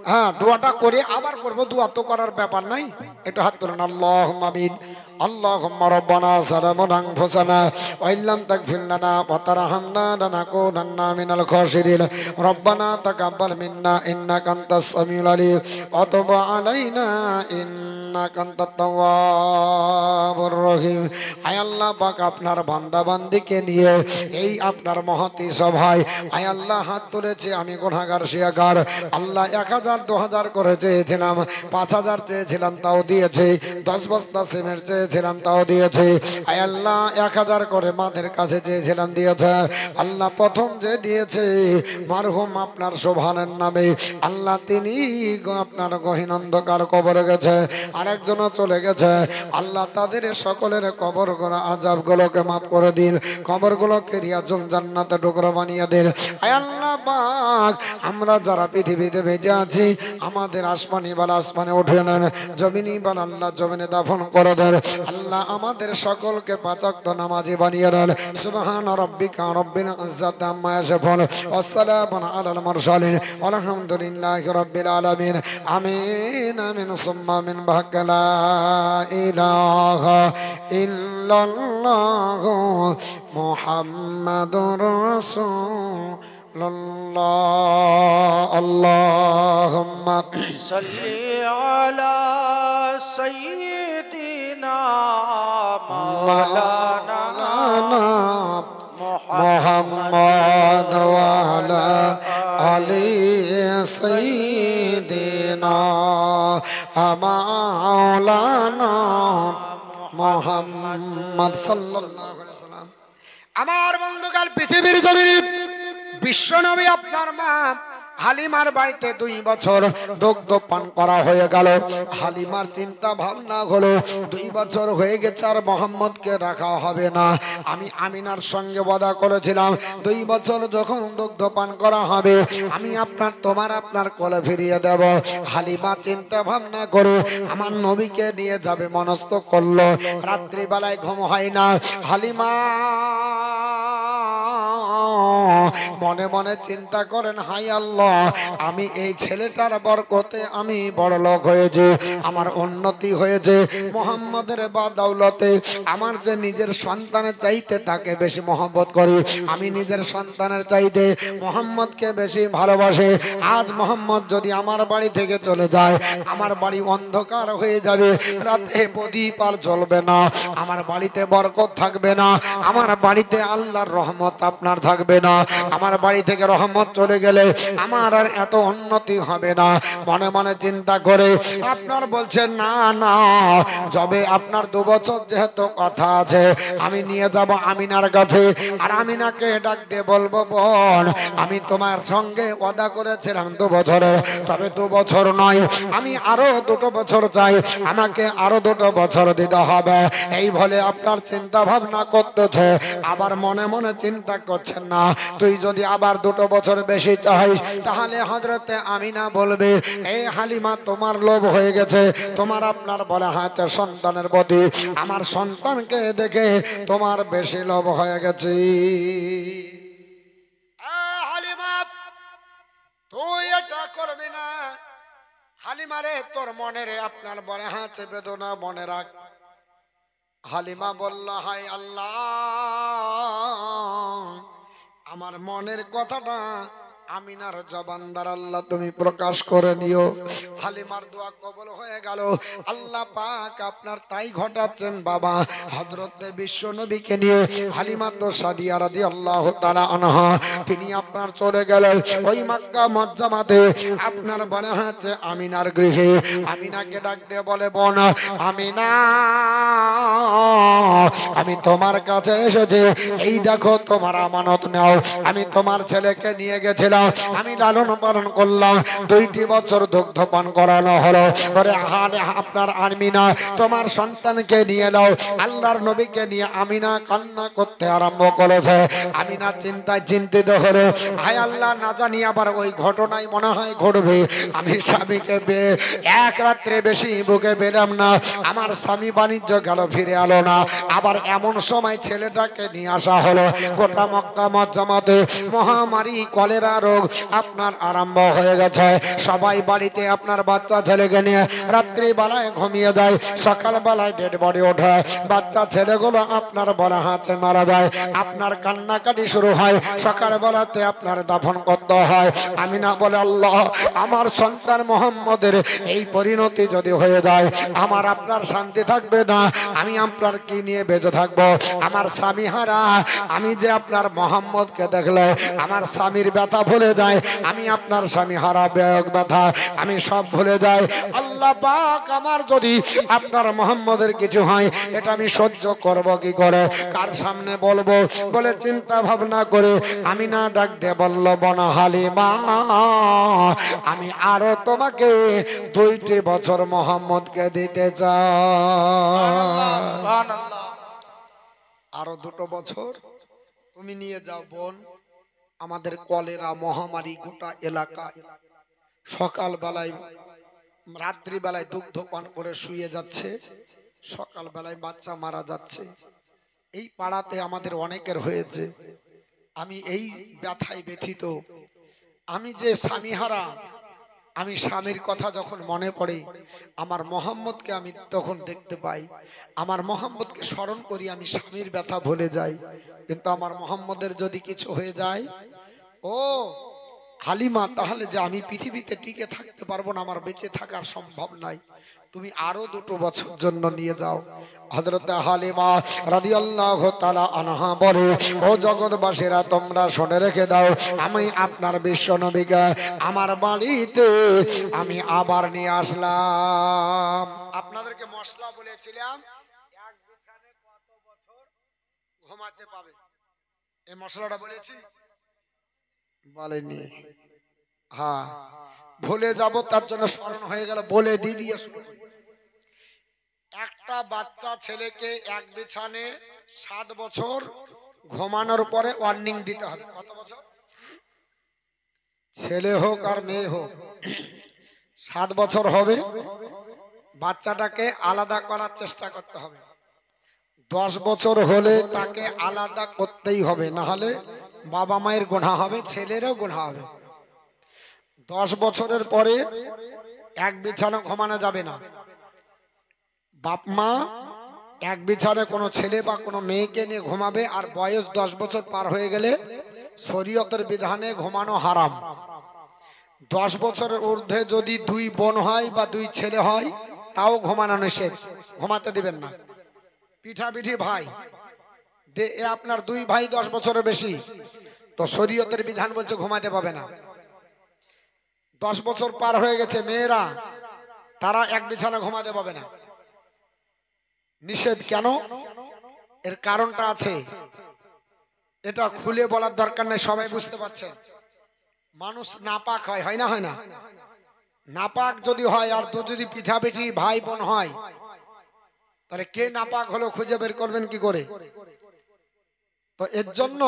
হ্যাঁ, দোয়াটা করে আবার করব, দোয়া তো করার ব্যাপার নাই। একটু হাত তুলেন। আল্লাহুম্মা আমিন। আল্লাহুম্মা রাব্বানা সালামুনা আনফুসানা ওয়া ইল্লাম তাগফির লানা ওয়া তারহামনা লানাকুনান্না মিনাল খাসিরিন। রব্বানা তাকাব্বাল মিন্না ইন্নাকা আনতাস সামিউল আলিম ওয়া তুব আলাইনা ইন্নাকা আনতাত তাওয়াবুর রহিম। আয় আল্লাহ পাক, আপনার বান্দা বান্দিকে নিয়ে এই আপনার মহতী সভায় আয় আল্লাহ হাত তুলেছে, আমি গুনাহগার শিয়াগার। আল্লাহ 1,000 2,000 করে চেয়েছিলাম, 5,000 চেয়েছিলাম, তাও দিয়েছে। 10 বস্তা সিমেন্ট চেয়েছিলাম, তাও দিয়েছে। আয় আল্লাহ 1,000 করে মাদের কাছে চেয়েছিলাম, দিয়েছে। আল্লাহ প্রথম যে দিয়েছে মারহুম আপনার শোভানের নামে, আল্লাহ তিনি আপনার গহীন অন্ধকার কবরে গেছে, আরেকজনও চলে গেছে। আল্লাহ তাদের সকলের কবর গুলো, আযাব গুলোকে মাফ করে দিন, কবর গুলোকে রিয়াজুল জান্নাতে টুকরো বানিয়ে দিন। আয় আল্লাহ পাক, আমরা যারা পৃথিবীতে বেঁচে আছি, আমাদের আসমানি বালা আসমানে উঠে নেন, জমিনি বালা আল্লাহ জমিনে দাফন করে দেন। আল্লাহ আমাদের সকলকে 5 ওয়াক্ত নামাজি বানিয়ে দেন। সুবহান রাব্বিকা রাব্বিল ইজ্জাতি আম্মা ইয়াসিফুন ওয়া সালামুন আলাল মুরসালিন আলহামদুলিল্লাহি রাব্বিল আলামিন। আমিন আমিন সুম্মা আমিন। লা ইলাহা ইল্লাল্লাহু মুহাম্মাদুর রাসূলুল্লাহ। আল্লাহুম্মা সাল্লি আলা সাইয়্যিদিনা মাওলানা মুহাম্মদ ওয়া আলা আলি সাইয়্যিদিনা মাওলানা মুহাম্মদ সাল্লাল্লাহু আলাইহি ওয়াসাল্লাম। আমার বন্ধুকাল পৃথিবীর জমিনে বিশ্বনবী আপনার মা হালিমার বাড়িতে 2 বছর দুগ্ধ পান করা হয়ে গেল। হালিমার চিন্তা ভাবনা হলো 2 বছর হয়ে গেছে, আর মোহাম্মদকে রাখা হবে না। আমি আমিনার সঙ্গে ওয়াদা করেছিলাম 2 বছর যখন দুগ্ধ পান করা হবে, আমি তোমার আপনার কোলে ফিরিয়ে দেব। হালিমা চিন্তা ভাবনা করে আমার নবীকে নিয়ে যাবে মনস্থ করলো। রাত্রিবেলায় ঘুম হয় না। হালিমা মনে মনে চিন্তা করেন, হাই আল্লাহ, আমি এই ছেলেটার বরকতে আমি বড় লোক হয়েছে, আমার উন্নতি হয়েছে, মোহাম্মদের বাদৌলতে আমার যে নিজের সন্তানের চাইতে তাকে বেশি মহব্বত করি, আমি নিজের সন্তানের চাইতে মোহাম্মদকে বেশি ভালোবাসে। আজ মোহাম্মদ যদি আমার বাড়ি থেকে চলে যায়, আমার বাড়ি অন্ধকার হয়ে যাবে, রাতে প্রদীপ আর জ্বলবে না, আমার বাড়িতে বরকত থাকবে না, আমার বাড়িতে আল্লাহর রহমত আপনার থাকবে না, আমার বাড়ি থেকে রহমত চলে গেলে আমার আর এত উন্নতি হবে না। মনে মনে চিন্তা করে আপনার বলছেন, না না, যবে আপনার 2 বছর যেহেতু কথা আছে, আমি নিয়ে যাব আমিনার কাছে, আর আমিনাকে ডাক দিয়ে বলবো, বোন, আমি তোমার সঙ্গে ওয়াদা করেছিলাম 2 বছরের, তবে 2 বছর নয়, আমি আরো 2 বছর চাই, আমাকে আরো 2 বছর দিতে হবে। এই বলে আপনার চিন্তা ভাবনা করতেছে, আবার মনে মনে চিন্তা করছেন, না, তুই যদি আবার 2 বছর বেশি চাইস, তাহলে হযরতে আমিনা বলবে, এই হালিমা, তোমার লোভ হয়ে গেছে, তোমার আপনার বলা হয়েছে সন্তানের প্রতি, আমার সন্তানকে দেখে তোমার বেশি লোভ হয়ে গেছে। হালিমা, তুই এটা করবি না। হালিমা রে, তোর মনের আপনার বলে হয়েছে বেদনা, মনে রাখ। হালিমা বলল, হাই আল্লাহ, আমার মনের কথাটা আমিনার জবান দ্বারা আল্লাহ তুমি প্রকাশ করে নিও। হালিমার দোয়া কবুল হয়ে গেল। আল্লাহ পাক আপনার তাই ঘটাচ্ছেন বাবা। হযরত বিশ্ব নবীকে নিয়ে হালিমা তো সাদিয়া রাদিয়াল্লাহু তাআলা আনহা, তিনি আপনার চলে গেলেন ওই মক্কা মুআজ্জামাতে, আপনার বলা হচ্ছে আমিনার গৃহে। আমিনাকে ডাক দিয়ে বলে, বোন আমিনা, আমি তোমার কাছে এসেছি, এই দেখো তোমার আমানত নাও। আমি তোমার ছেলেকে নিয়ে গেছিলাম, আমি লালন পালন করলাম, 2টি বছর দুগ্ধ পান করানো হলো, পরে হালে আপনার আমিনা তোমার সন্তানকে নিয়ে নাও। আল্লাহর নবীকে নিয়ে আমিনা কান্না করতে আরম্ভ করেছে। আমিনা চিন্তায় চিন্তিত হলো, হায় আল্লাহ, না জানি আবার ওই ঘটনাই মনে হয় ঘটবে। আমি স্বামীকে এক রাত্রে বেশি বুকে পেলাম না, আমার স্বামী বাণিজ্য গেল, ফিরে এলো না। আবার এমন সময় ছেলেটাকে নিয়ে আসা হলো। গোটা মক্কা মুআজ্জামাতে মহামারী কলেরা রোগ আপনার আরম্ভ হয়ে গেছে। সবাই বাড়িতে আপনার বাচ্চা ছেলেকে নিয়ে রাত্রি বেলায় ঘুমিয়ে যায়, সকাল বেলায় ডেড বডি ওঠে, বাচ্চা ছেলেগুলো আপনার বলা হাতে মারা যায়, আপনার কান্নাকাটি শুরু হয়, সকাল বেলাতে আপনার দাফন করতে হয়। আমিনা বলে, আল্লাহ, আমার সন্তান মোহাম্মদের এই পরিণতি যদি হয়ে যায়, আমার আপনার শান্তি থাকবে না, আমি আপনার কি নিয়ে বেঁচে থাকবো? আমার স্বামী হারা, আমি যে আপনার মোহাম্মদকে দেখলে আমার স্বামীর ব্যথা ভুলে যায়, আমি আপনার স্বামী হারা বিয়োগ ব্যথা আমি সব ভুলে যাই। আল্লাহ পাক, আমার যদি আপনার মোহাম্মদের কিছু হয়, এটা আমি সহ্য করব কি করে, কার সামনে বলবো? বলে চিন্তা ভাবনা করে আমিনা ডাক দিয়ে বলল, বনা হালিমা, আমি আরো তোমাকে 2টি বছর মোহাম্মদকে দিতে চাই, আরো 2 বছর তুমি নিয়ে যাও বোন। আমাদের কলেরা মহামারী গোটা এলাকায়, সকাল বেলায় রাত্রি বেলায় দুগ্ধ পান করে শুয়ে যাচ্ছে, সকাল বেলায় বাচ্চা মারা যাচ্ছে। এই পাড়াতে আমাদের অনেকের হয়েছে। আমি এই ব্যথায় ব্যথিত। আমি যে স্বামীহারা, আমি স্বামীর কথা যখন মনে পড়ে, আমার মোহাম্মদকে আমি তখন দেখতে পাই, আমার মোহাম্মদকে স্মরণ করি, আমি স্বামীর ব্যথা ভুলে যাই। কিন্তু আমার মোহাম্মদের যদি কিছু হয়ে যায়, ও হালিমা, তাহলে যে আমি পৃথিবীতে টিকে থাকতে পারবো না, আমার বেঁচে থাকার সম্ভব নাই, তুমি আরো 2 বছর জন্য নিয়ে যাও। হযরত হালিমা রাদিয়াল্লাহু তাআলা আনহা বলে, ও জগৎবাসীরা, তোমরা শুনে রেখে দাও, আমি আপনার বিশ্ব নবীকে আমার বাড়িতে আমি আবার নিয়ে আসলাম। আপনাদেরকে মশলা বলেছিলাম, এক বিছানে কত বছর ঘুমাতে পাবে, এই মশলাটা বলেছি? বলেনি। হ্যাঁ, ভুলে যাব, তার জন্য স্মরণ হয়ে গেল, বলে দিয়ে একটা বাচ্চা ছেলেকে এক বিছানে 7 বছর ঘুমানোর পরে ওয়ার্নিং দিতে হবে। কত বছর? ছেলে হোক আর মেয়ে হোক, 7 বছর হবে, বাচ্চাটাকে আলাদা করার চেষ্টা করতে হবে। 10 বছর হলে তাকে আলাদা করতেই হবে, না হলে বাবা মায়ের গুনাহ হবে, ছেলেরও গুনাহ হবে। 10 বছরের পরে এক বিছানা ঘুমানো যাবে না। বাপ মা এক বিছানায় কোনো ছেলে বা কোনো মেয়েকে নিয়ে ঘুমাবে, আর বয়স 10 বছর পার হয়ে গেলে শরীয়তের বিধানে ঘুমানো হারাম। 10 বছরের ঊর্ধ্বে যদি 2 বোন হয় বা 2 ছেলে হয় তাও ঘুমানো নিষেধ, ঘুমাতে দিবেন না। পিঠাপিঠি ভাই আপনার 2 ভাই 10 বছরের বেশি, তো শরীয়তের বিধান বলছে ঘুমাতে পাবে না। 10 বছর পার হয়ে গেছে মেয়েরা, তারা এক বিছানা ঘুমাতে পাবে না, নিষেধ। কেন? এর কারণটা আছে, এটা খুলে বলার দরকার নেই, সবাই বুঝতে পারছেন। মানুষ নাপাক হয়, হয় না? হয় না? নাপাক যদি হয় আর যদি পিঠাপিঠি ভাই বোন হয়, তাহলে কে নাপাক হলো খুঁজে বের করবেন কি করে? তো এর জন্য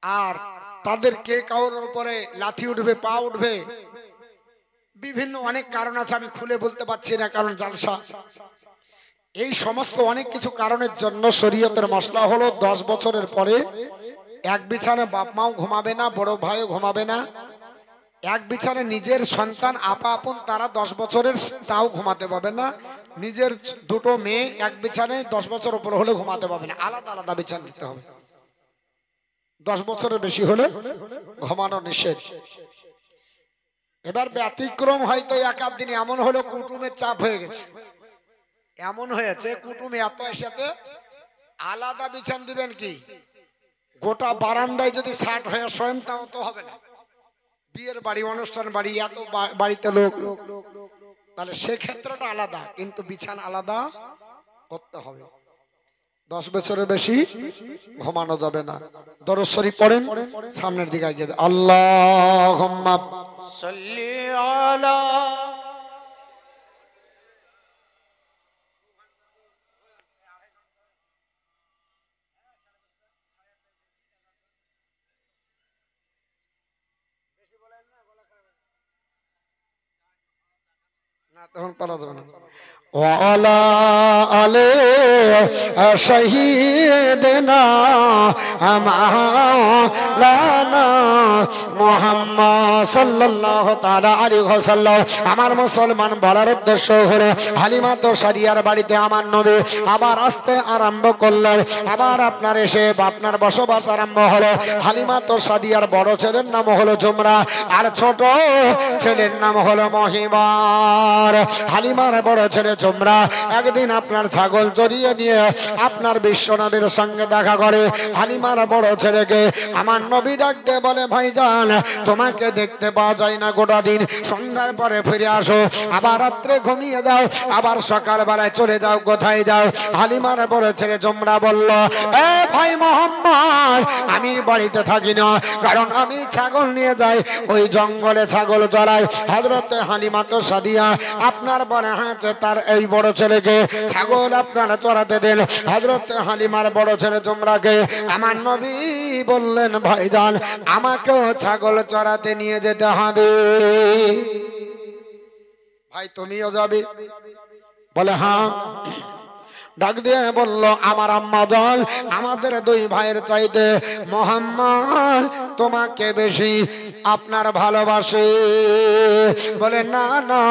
আর তাদের কে কারোর উপরে লাথি উঠবে, পা উঠবে, বিভিন্ন অনেক কারণ আছে, আমি খুলে বলতে পারছি না, কারণ জালসা। এই সমস্ত অনেক কিছু কারণের জন্য শরীয়তের মশলা হলো 10 বছরের পরে এক বিছানায় বাপ মাও ঘুমাবে না, বড় ভাইও ঘুমাবে না। এক বিছানায় নিজের সন্তান আপা আপন তারা 10 বছরের, তাও ঘুমাতে পাবে না। নিজের দুটো মেয়ে এক বিছানায় 10 বছর উপর হলে ঘুমাতে পাবে না, আলাদা আলাদা বিছানা দিতে হবে। 10 বছরের বেশি হলে ঘুমানো নিষেধ। এবার ব্যতিক্রম হয়তো এক আধ দিন এমন হলো কুটুমের চাপ হয়ে গেছে, এমন হয়েছে কুটুমে এত এসেছে, আলাদা বিছান দিবেন কি? গোটা বারান্দায় যদি 60 হয়ে শোয়েন তাও তো হবে না। বিয়ের বাড়ি, অনুষ্ঠান বাড়ি, এত বাড়িতে লোক, তাহলে সেক্ষেত্রটা আলাদা, কিন্তু বিছানা আলাদা করতে হবে। 10 বছরের বেশি ঘুমানো যাবে না। দরুদ শরীফ পড়েন, সামনের দিকে এগিয়ে যান। আল্লাহুম্মা সাল্লি আলা না, তখন পারা যাবে না। ওয়ালা আলে শহীদনা মাওলানা মুহাম্মদ সাল্লাল্লাহু তাআলা আলাইহি ওয়াসাল্লাম। আমার মুসলমান বলার উদ্দেশ্য হলো, হালিমা তো সাদিয়ার বাড়িতে আমার নবী আবার আসতে আরম্ভ করলেন। আবার আপনার এসে আপনার বসবাস আরম্ভ হলো। হালিমা তো সাদিয়ার বড় ছেলের নাম হলো জুমরা, আর ছোট ছেলের নাম হলো মহিমার। হালিমার বড় ছেলে জুমরা একদিন আপনার ছাগল চড়িয়ে নিয়ে আপনার বিশ্বনবীর সঙ্গে দেখা করে। হালিমার বড় ছেলেকে আমার নবী ডাক দিয়ে বলে, ভাইজান তোমাকে দেখতে পাওয়া যায় না গোটা দিন, সন্ধ্যার পরে ফিরে আসো, আবার রাত্রে ঘুমিয়ে যাও, আবার সকাল বেলায় চলে যাও, কোথায় যাও? হালিমার বড় ছেলে জুমরা বলল, এ ভাই মোহাম্মদ, আমি বাড়িতে থাকি না, কারণ আমি ছাগল নিয়ে যাই ওই জঙ্গলে ছাগল চড়াই। হযরতে হালিমা তো সাদিয়া আপনার বলে হাঁচে তার এই বড় ছেলেকে ছাগল আপনারা চড়াতে দেন। হযরতে হালিমার বড় ছেলে জুমরাকে আমার নবী বললেন, ভাইজান আমাকেও ছাগল চড়াতে নিয়ে যেতে হবে। ভাই তুমিও যাবে? বলে হ্যাঁ। ডাক দিয়ে বলল, আমার আম্মা জান আমাদের 2 ভাইয়ের চাইতে মোহাম্মদ তোমাকে বেশি আপনার ভালোবাসে। বলে না না,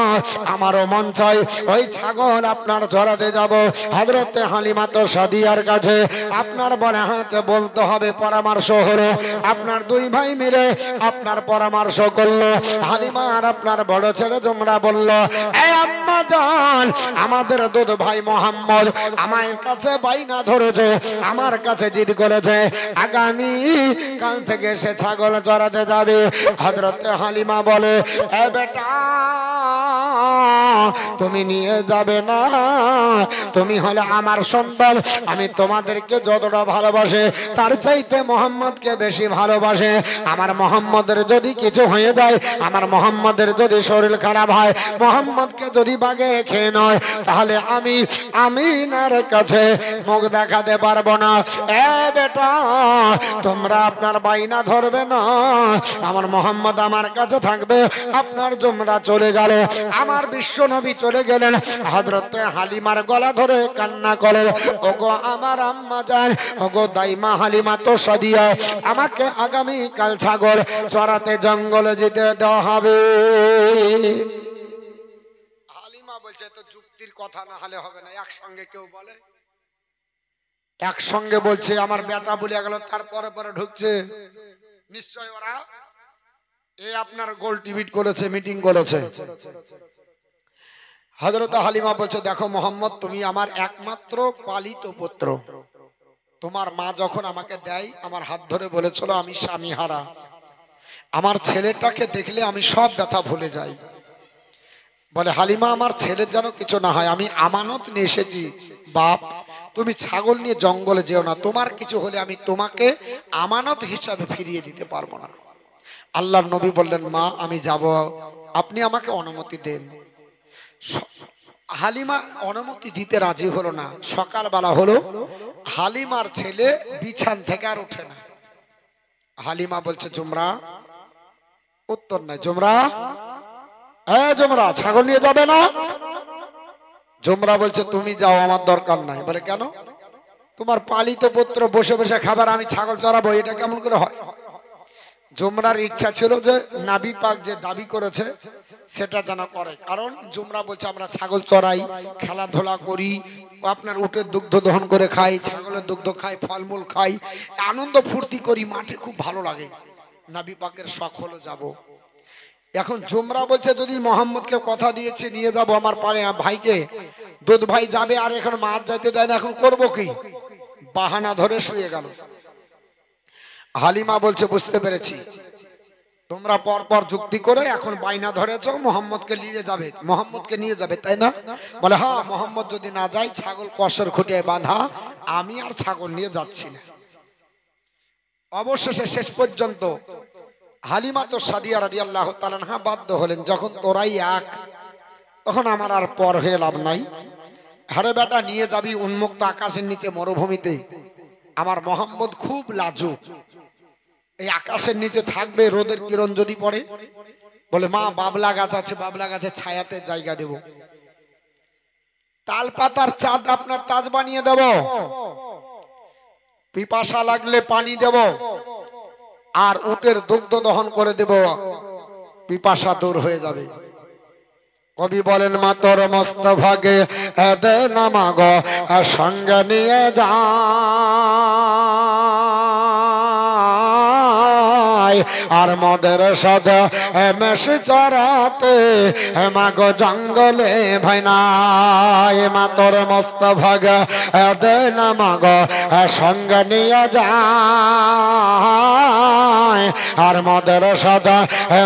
আমারও মন চাই ওই ছাগল আপনার চড়াতে যাব। হযরতে হালিমা তো সাদিয়ার কাছে আপনার বলে হাঁচে বলতে হবে, পরামর্শ হলো। আপনার 2 ভাই মিলে আপনার পরামর্শ করলো। হালিমা আর আপনার বড় ছেলে জুমরা বলল, এই আম্মা জান আমাদের 2 ভাই মোহাম্মদ আমার কাছে বাইনা ধরেছে, আমার কাছে জিদ করেছে, আগামী কাল থেকে সে ছাগল চড়াতে যাবে। হযরতে হালিমা বলে, এ বেটা তুমি নিয়ে যাবে না, তুমি হলে আমার সন্তান, আমি তোমাদেরকে যতটা ভালোবাসে তার চাইতে মোহাম্মদকে বেশি ভালোবাসে। আমার মোহাম্মদের যদি কিছু হয়ে যায়, আমার মোহাম্মদের যদি শরীর খারাপ হয়, মোহাম্মদকে যদি বাগে খেয়ে নয়, তাহলে আমি আমিনার কাছে মুখ দেখাতে পারবো না। এ বেটা, তোমরা আপনার বাইনা ধরবে না, আমার মোহাম্মদ আমার কাছে থাকবে। আপনার জুমরা চলে গেল, আমার বিশ্ব নবী চলে গেলেন। হযরতে হালিমার গলা ধরে কান্না করে, ওগো আমার আম্মা জান, ওগো দাইমা হালিমা তো সাদিয়া, আমাকে আগামী কাল ছাগল চড়াতে জঙ্গলে যেতে দেওয়া হবে। হালিমা বলছে তো যুক্তির কথা না হলে হবে না, একসঙ্গে কেউ বলে, একসঙ্গে বলছে আমার বেটা বলে গেল, তারপরে পরে ঢুকছে, নিশ্চয় ওরা আপনার গোল টিভিট করেছে, মিটিং করেছে। হযরত হালিমা বলছে, দেখো মোহাম্মদ, তুমি আমার একমাত্র পালিত পুত্র। তোমার মা যখন আমাকে দেয়, আমার হাত ধরে বলেছিল আমি স্বামী হারা, আমার ছেলেটাকে দেখলে আমি সব ব্যথা ভুলে যাই। বলে হালিমা, আমার ছেলের যেন কিছু না হয়, আমি আমানত নিয়ে এসেছি। বাপ, তুমি ছাগল নিয়ে জঙ্গলে যেও না, তোমার কিছু হলে আমি তোমাকে আমানত হিসাবে ফিরিয়ে দিতে পারবো না। আল্লাহর নবী বললেন, মা আমি যাব, আপনি আমাকে অনুমতি দেন। হালিমা অনুমতি দিতে রাজি হলো না। সকালবেলা হলো, হালিমার ছেলে বিছান থেকে আর ওঠে না। হালিমা বলছে, জুমরা, উত্তর নাই। জুমরা, জুমরা, ছাগল নিয়ে যাবে না? জুমরা বলছে, তুমি যাও, আমার দরকার নাই। বলে কেন? তোমার পালিত পুত্র বসে বসে খাবার, আমি ছাগল চড়াবো, এটা কেমন করে হয়? জুমরার ইচ্ছা ছিল যে নাবি পাক যে দাবি করেছে সেটা যেন করে, কারণ জুমরা বলছে আমরা ছাগল চড়াই, খেলাধুলা করি, আপনার উটের দুগ্ধ দহন করে খাই, ছাগলের দুগ্ধ খাই, ফলমূল খাই, আনন্দ ফুর্তি করি, মাঠে খুব ভালো লাগে। নাবি পাকের শখ হলো যাব। এখন জুমরা বলছে, যদি মোহাম্মদকে কথা দিয়েছে নিয়ে যাব আমার পারে ভাইকে, দুধ ভাই যাবে, আর এখন মাছ যাইতে দেয় না, এখন করবো কি? বাহানা ধরে শুয়ে গেল। হালিমা বলছে, বুঝতে পেরেছি, তোমরা পর পর যুক্তি করে এখন বাইনা ধরেছ মোহাম্মদকে নিয়ে যাবে, মোহাম্মদকে নিয়ে যাবে, তাই না? বলে হ্যাঁ, মোহাম্মদ যদি না যায়, ছাগল কষের খুঁটিয়ায় বাঁধা, আমি আর ছাগল নিয়ে যাচ্ছি না। অবশেষে শেষ পর্যন্ত হালিমা তো সাদিয়া রাদিয়াল্লাহু তাআলা আনহা বাধ্য হলেন, যখন তোরাই এক, তখন আমার আর পর হয়ে লাভ নাই। হারে বেটা, নিয়ে যাবি উন্মুক্ত আকাশের নিচে মরুভূমিতে, আমার মোহাম্মদ খুব লাজুক, এই আকাশের নিচে থাকবে, রোদের কিরণ যদি পড়ে। বলে মা, বাবলা গাছ আছে, বাবলা গাছের ছায়াতে জায়গা দেব, তাল পাতার চাঁদ আপনার তাজ বানিয়ে দেব, পিপাসা লাগলে পানি দেব, আর উটের দুগ্ধ দহন করে দেব, পিপাসা দূর হয়ে যাবে। কবি বলেন, মা তোর মস্ত ভাগে এদে নামাগ সঙ্গে নিয়ে যা, আর মদের সাথে মেষ চড়াতে মাগো জঙ্গলে ভাই নাই। মা তোর মস্ত ভাগ দে না মাগো সঙ্গে নিয়ে যায়, আর মদের সাথে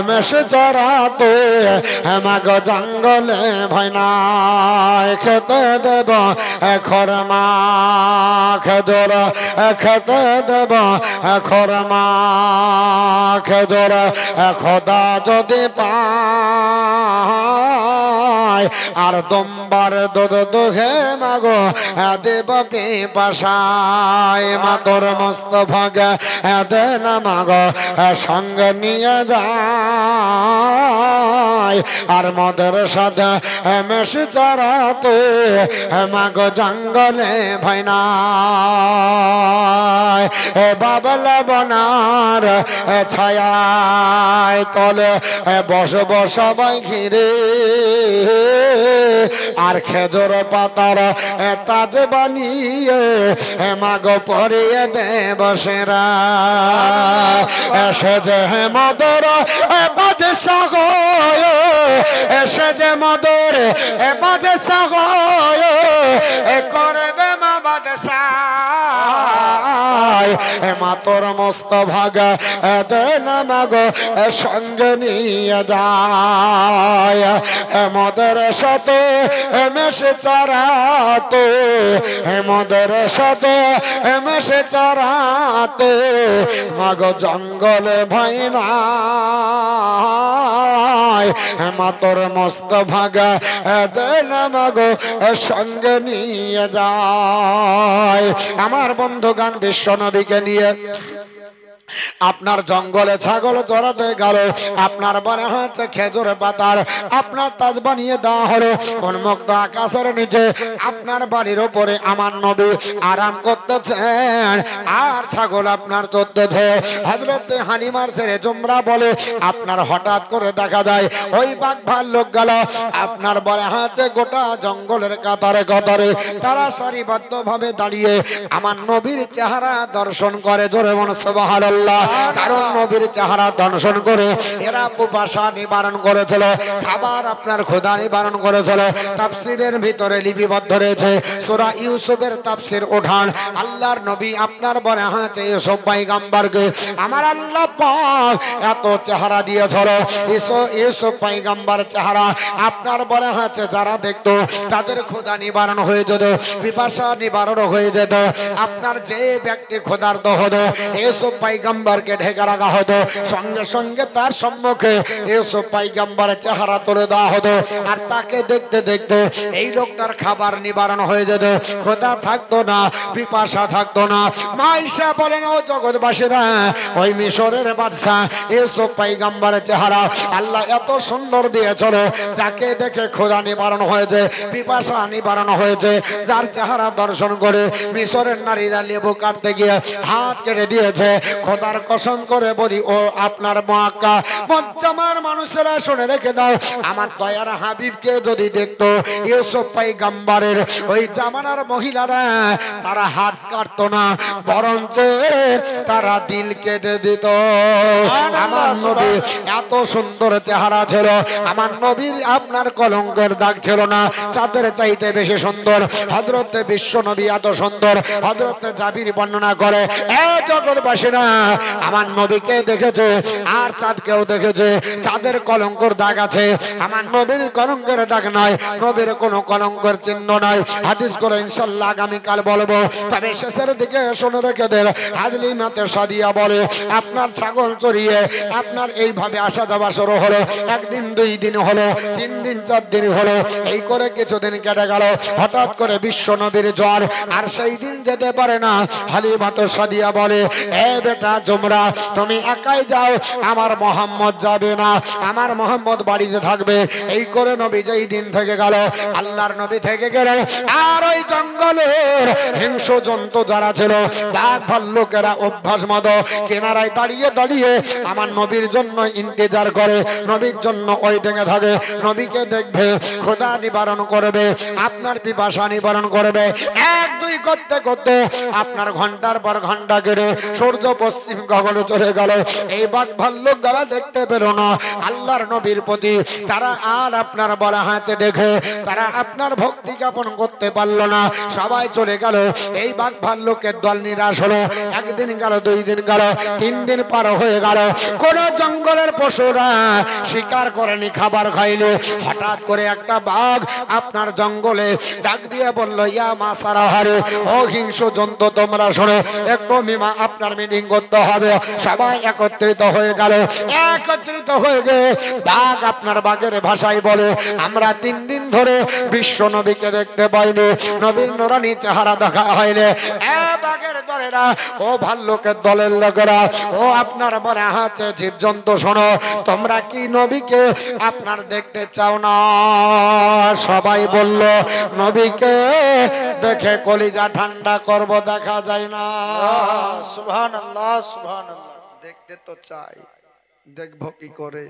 মেষ চড়াতে মাগো জঙ্গলে ভাই নাই। খেতে দেব খরমা খেদর, খেতে দেব খরমা খেদর, খোদা যদি পায়, আর দম্বার দুধ দুহে মাগো দেব পিপাসায়। মা তোর মস্ত ভাগ দে না মাগো সঙ্গে নিয়ে যায়, আর মদের সাথে মেষ চড়াতে মাগো জঙ্গলে ভাই নাই। বাবলা বনার ছায়ায় তলে বসব সবাই ঘিরে, আর খেজুর পাতার তাজ বানিয়ে মাগো পরিয়ে দেব সেরা। এসে যে মদর বাদশাহ, এসে যে মদর বাদশাহ, করবে মা বাদশাহ, যায় মা তোর মস্ত ভাগা দে না মাগো সঙ্গে নিয়ে যায় মদের সাথে মেশে চড়াতে মদের সাথে মেশে চড়াতে মাগো জঙ্গলে ভাই না মা তোর মস্ত ভাগা দে না মাগো সঙ্গে নিয়ে যায় আমার বন্ধুগান বিশ্ব নবীকে নিয়ে আপনার জঙ্গলে ছাগল চড়াতে গেল আপনার মনে হচ্ছে খেজুর পাতার আপনার তাজ বানিয়ে দেওয়া হলো উন্মুক্ত আকাশের নিচে আপনার বাড়ির উপরে আমার নবী আরাম করতেছেন আর ছাগল আপনার চড়তেছে হযরতে হালিমার ছেলে জুমরা বলে আপনার হঠাৎ করে দেখা যায় ওই বাঘ ভাল্লুক গেল আপনার বলে হচ্ছে গোটা জঙ্গলের কাতারে কাতারে তারা সারিবদ্ধ ভাবে দাঁড়িয়ে আমার নবীর চেহারা দর্শন করে জোরে বলুন সুবহানাল্লাহ কারণ নবীর চেহারা দর্শন করে এরা পিপাসা নিবারণ করেছিল খাবার আপনার ক্ষুধা নিবারণ করেছিল তাফসীরের ভিতরে লিপিবদ্ধ রয়েছে সূরা ইউসুফের তাফসীর ওঠান আল্লাহর নবী আপনার বলে হচ্ছে ইউসুফ পয়গম্বরকে আমার আল্লাহ পাক এত চেহারা দিয়েছিল ইউসুফ পয়গম্বর চেহারা আপনার বলে হচ্ছে যারা দেখতো তাদের ক্ষুধা নিবারণ হয়ে যেত পিপাসা নিবারণ হয়ে যেত আপনার যে ব্যক্তি ক্ষুধার্ত হতো ইউসুফ পয়গম্বরকে ঢেকে রাখা হতো সঙ্গে সঙ্গে তার সম্মুখে ইউসুফ পয়গম্বরের চেহারা তুলে দেওয়া হতো আর তাকে দেখতে দেখতে এই লোকটার খাবার নিবারণ হয়ে যেত ক্ষুধা থাকতো না পিপাসা থাকতো না মা ঈশা বলেন ও জগৎবাসীরা ওই মিশরের বাদশা ইউসুফ পয়গম্বরের চেহারা আল্লাহ এত সুন্দর দিয়েছিল যাকে দেখে ক্ষুধা নিবারণ হয়েছে পিপাসা নিবারণ হয়েছে যার চেহারা দর্শন করে মিশরের নারীরা লেবু কাটতে গিয়ে হাত কেটে দিয়েছে খোদার কসম করে বলি ও আপনার মক্কা মজ্জামার মানুষেরা শুনে রেখে দাও আমার দয়ার হাবিবকে যদি দেখতো ইউসুফ পয়গম্বরের ওই জামানার মহিলারা তারা হাত কাটতো না বরঞ্চ তারা দিল কেটে দিত আমার নবী এত সুন্দর চেহারা ছিল আমার নবীর আপনার কলঙ্কের দাগ ছিল না চাঁদের চাইতে বেশি সুন্দর হযরতে বিশ্ব নবী এত সুন্দর হযরতে জাবির বর্ণনা করে এ জগৎবাসীরা আমার নবীকে দেখেছে আর চাঁদকেও দেখেছে চাঁদের কলঙ্কের দাগ আছে আমার নবীর কলঙ্কের দাগ নয় নবীর কোনো কলঙ্কের চিহ্ন নয় হাদিস করে ইনশাআল্লাহ আগামী কাল বলবো তবে শেষের দিকে শুনে রেখে দেন হাজলিমাতে সাদিয়া বলে আপনার ছাগল চড়িয়ে আপনার এইভাবে আসা যাওয়া শুরু হলো একদিন দুই দিন হলো তিন দিন চার দিন হলো এই করে কিছুদিন কেটে গেল হঠাৎ করে বিশ্ব নবীর জ্বর আর সেই দিন যেতে পারে না হালিমাতে সাদিয়া বলে এ বেটা জুমরা তুমি একাই যাও আমার মোহাম্মদ যাবে না আমার মোহাম্মদ বাড়িতে থাকবে এই করে নবী যেই দিন থেকে গেল আল্লাহর নবী থেকে গেলেন আর ওই জঙ্গলের হিংস্র জন্তু যারা ছিল বাঘ ভাল্লুকেরা অভ্যাস মতো কিনারায় দাঁড়িয়ে দাঁড়িয়ে আমার নবীর জন্য ইন্তজার করে নবীর জন্য ওই ডেঙে থাকে নবীকে দেখবে ক্ষুধা নিবারণ করবে আপনার পিপাসা নিবারণ করবে এক দুই করতে করতে আপনার ঘন্টার পর ঘন্টা কেটে সূর্য পশ্চিম গগনে চলে গেল এই বাঘ ভাল্লুক যারা দেখতে পেল না আল্লাহর নবীর প্রতি তারা আর আপনার বলা হয়েছে দেখে তারা আপনার ভক্তি জ্ঞাপন করতে পারলো না সবাই চলে গেল এই বাঘ ভাল্লুকের দল নিরাশ হলো একদিন গেল দুই দিন গেল তিন দিন পার হয়ে গেল কোন জঙ্গলের পশুরা শিকার করেনি খাবার খাইলে হঠাৎ করে একটা বাঘ আপনার জঙ্গলে ডাক দিয়ে বলল ইয়া মাসারাহারে ও হিংস্র জন্তু তোমরা শোনো একটু মিমা আপনার মিটিং করতে হবে সবাই একত্রিত হয়ে গেল একত্রিত হয়ে গিয়ে বাঘ আপনার বাঘের ভাষায় বলে আমরা 3 দিন ধরে বিশ্ব নবীকে দেখতে পাইনি নবীর নুরানি চেহারা দেখা হয়নি এ বাঘের দলেরা ও ভাল্লুকের দলের লোকেরা ও আপনার বলে আছে জীবজন্তু শোনো তোমরা কি নবীকে আপনার দেখতে চাও না সবাই বলল নবীকে দেখে কলিজা ঠান্ডা করব দেখা যায় না সুবহানাল্লাহ সুবহানাল্লাহ দেখতে তো চাই দেখবো কি করে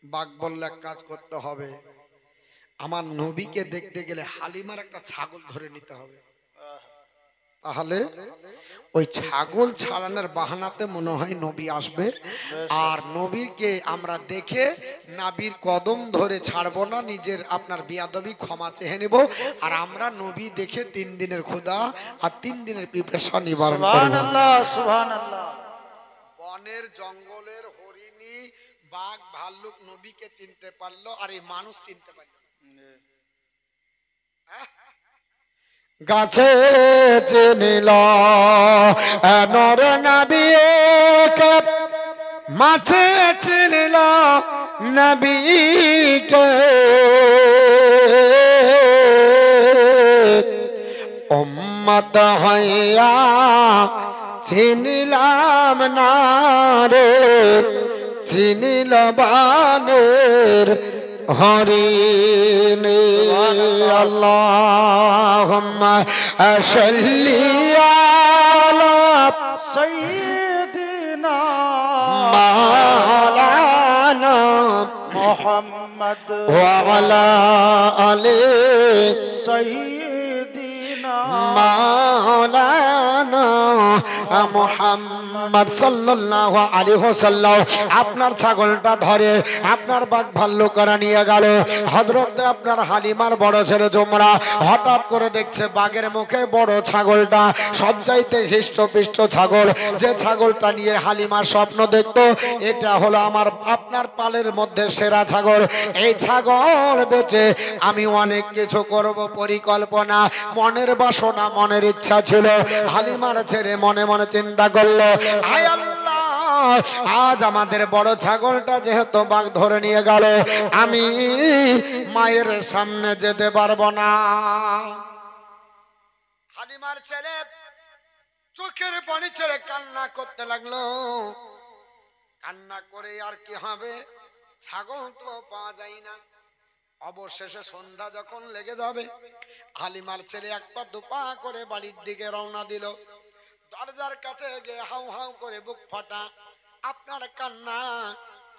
বাঘ বললে এক কাজ করতে হবে আমার নবীকে দেখতে গেলে হালিমার একটা ছাগল ধরে নিতে হবে তাহলে ওই ছাগল ছাড়ানোর বাহানাতে মনে হয় নবী আসবে, আর নবীকে আমরা দেখে নাবির কদম ধরে ছাড়বো না, নিজের আপনার বিয়াদবি ক্ষমা চেয়ে নেব, আর আমরা নবী দেখে 3 দিনের ক্ষুধা আর 3 দিনের পিপাসা নিবারণ করব। সুবহানাল্লাহ সুবহানাল্লাহ। বনের জঙ্গলের হরিণী বাঘ ভাল্লুক নবীকে চিনতে পারলো, আর এই মানুষ চিনতে পারলো। গাছে চিনিল নর নবীকে, মাছে চিনিল নবীকে, উম্মত হইয়া চিনিলাম না রে, চিনিল বানের হরিণী। আল্লাহুম্মা সাল্লি আলা সাইয়্যিদিনা মাওলানা মুহাম্মদ ওয়া আলা আলি সাইয়্যিদিনা মাওলানা মুহাম্মদ সাল্লাল্লাহু আলাইহি ওয়াসাল্লাম। আপনার ছাগলটা ধরে আপনার বাঘ ভাল্লুক করে নিয়ে গেল। হযরত আপনার হালিমার বড় ছেলে জুমরা হঠাৎ করে দেখছে বাঘের মুখে বড় ছাগলটা, সবচাইতে হৃষ্টপুষ্ট ছাগল, যে ছাগলটা নিয়ে হালিমা স্বপ্ন দেখতো এটা হলো আমার আপনার পালের মধ্যে সেরা ছাগল। এই ছাগল বেচে আমি অনেক কিছু করব পরিকল্পনা, মনের বাসনা মনের ইচ্ছা ছিল। হালিমার ছেড়ে মনে মনে চিন্তা করলো, আয় আল্লাহ, আজ আমাদের বড় ছাগলটা যেহেতু বাঘ ধরে নিয়ে গেল, আমি মায়ের সামনে যেতে পারবো না। হালিমার ছেলে চোখের পানি ছেড়ে কান্না করতে লাগলো। কান্না করে আর কি হবে, ছাগল তো পাওয়া যায় না। অবশেষে সন্ধ্যা যখন লেগে যাবে, হালিমার ছেলে এক পা দুপা করে বাড়ির দিকে রওনা দিল। দরজার কাছে গিয়ে হাউ হাউ করে বুক ফাটা আপনার কান্না,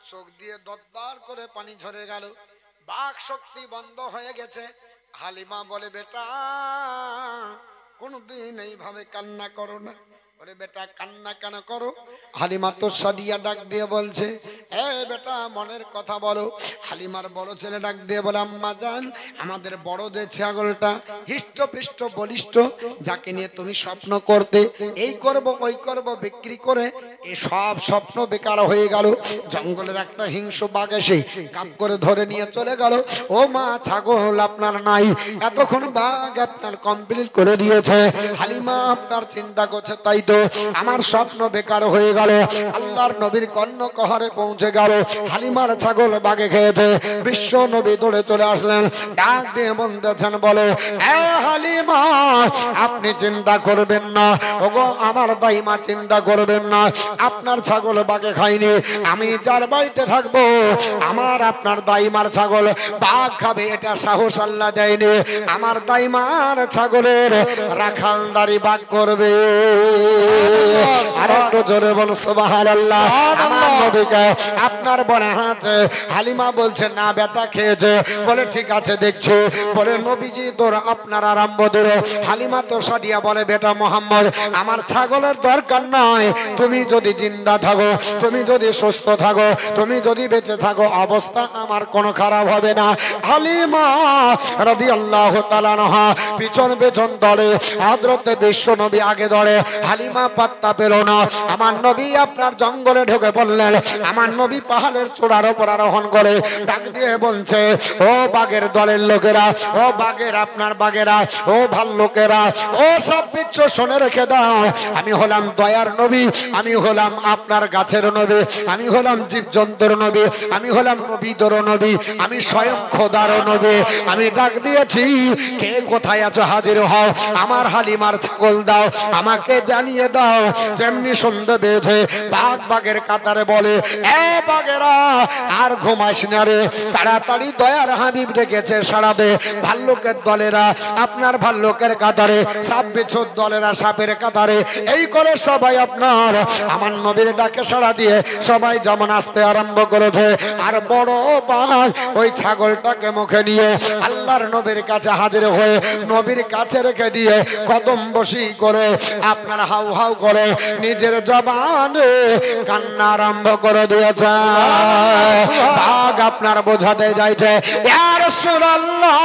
চোখ দিয়ে দরদর করে পানি ঝরে গেল, বাক শক্তি বন্ধ হয়ে গেছে। হালিমা বলে, বেটা কোনদিন এইভাবে কান্না করো না। ওরে বেটা কান্না কেন করো? হালিমা তো সাদিয়া ডাক দিয়ে বলছে, এ বেটা মনের কথা বলো। হালিমার বড় ছেলে ডাক দিয়ে বলে, আম্মা জান, আমাদের বড় যে ছাগলটা হৃষ্টপুষ্ট বলিষ্ঠ, যাকে নিয়ে তুমি স্বপ্ন করতে এই করব ওই করব, বিক্রি করে এই সব স্বপ্ন বেকার হয়ে গেল। জঙ্গলের একটা হিংস্র বাঘ এসে কাপ করে ধরে নিয়ে চলে গেল। ও মা, ছাগল আপনার নাই, এতক্ষণ বাঘ আপনার কমপ্লিট করে দিয়েছে। হালিমা আপনার চিন্তা করছে, তাই তো আমার স্বপ্ন বেকার হয়ে গেল। আল্লাহর নবীর কর্ণকহরে পৌঁছে গেল, হালিমার ছাগল বাঘে খেয়েছে। বিশ্ব নবী দৌড়ে চলে আসলেন, ডাক দিয়ে বলতেছেন, বলে, এ হালিমা, আপনি চিন্তা করবেন না, ওগো আমার দাইমা চিন্তা করবেন না, আপনার ছাগল বাঘে খাইনি। আমি যার বাড়িতে থাকবো আমার আপনার দাইমার ছাগল বাঘ খাবে, এটা সাহস আল্লাহ দেয়নি। আমার দাইমার ছাগলের রাখালদারি বাঘ করবে। আর একটু জোরে বল সুবহানাল্লাহ। আমার নবীকে আপনার বলে আছে। হালিমা বলছে, না বেটা খেয়েছে। বলে, ঠিক আছে দেখছো। বলে, নবীজি তোর আপনার আরম্ভ দিল। হালিমা তো সাদিয়া বলে, বেটা মোহাম্মদ, আমার ছাগলের দরকার নয়, তুমি যদি জিন্দা থাকো, তুমি যদি সুস্থ থাকো, তুমি যদি বেঁচে থাকো, অবস্থা আমার কোনো খারাপ হবে না। হালিমা রাদিয়াল্লাহু তাআলা আনহা পিছন পেছন দৌড়ে, হযরত বিশ্ব নবী আগে দৌড়ে। হালিমা পাত্তা পেল না। আমার নবী আপনার জঙ্গলে ঢুকে পড়লেন। আমার নবী পাহাড়ের চূড়ার উপর আরোহণ করে ডাক দিয়ে বলছে, ও বাঘের দলের লোকেরা, ও বাঘের আপনার বাঘেরা, ও ভাল্লুকেরা, ও সব বিচ্ছু শুনে রেখে দাও, আমি হলাম দয়ার নবী, আমি হলাম আপনার গাছের নবী, আমি হলাম জীবজন্তুর নবী, আমি হলাম নবীদের নবী, আমি স্বয়ং খোদার নবী। আমি ডাক দিয়েছি, কে কোথায় আছো হাজির হও, আমার হালিমার ছাগল দাও, আমাকে জানিয়ে দাও। যেমনি সন্ধে বেঁধে বাঘ বাঘের কাতারে বলে, এ বাঘেরা আর ঘুমাস না রে, তাড়াতাড়ি দয়ার হাবিব ডেকেছে সাড়া দে। ভাল্লুকের দলেরা আপনার ভাল্লুকের কাতারে, সাপ বিচ্ছুর দলেরা সাপের কাতারে, এই করে সবাই আপনার আমার নবীর ডাকে সাড়া দিয়ে সবাই যেমন আসতে আরম্ভ করেছে। আর বড় বাঘ ওই ছাগলটাকে মুখে নিয়ে আল্লাহর নবীর কাছে হাজির হয়ে নবীর কাছে রেখে দিয়ে কদম বসি করে আপনার হাউ হাউ করে নিজের জবানে কান্না আরম্ভ করে দিয়েছে। বাঘ আপনার বোঝাতে যাইছে, ইয়া রাসূলুল্লাহ,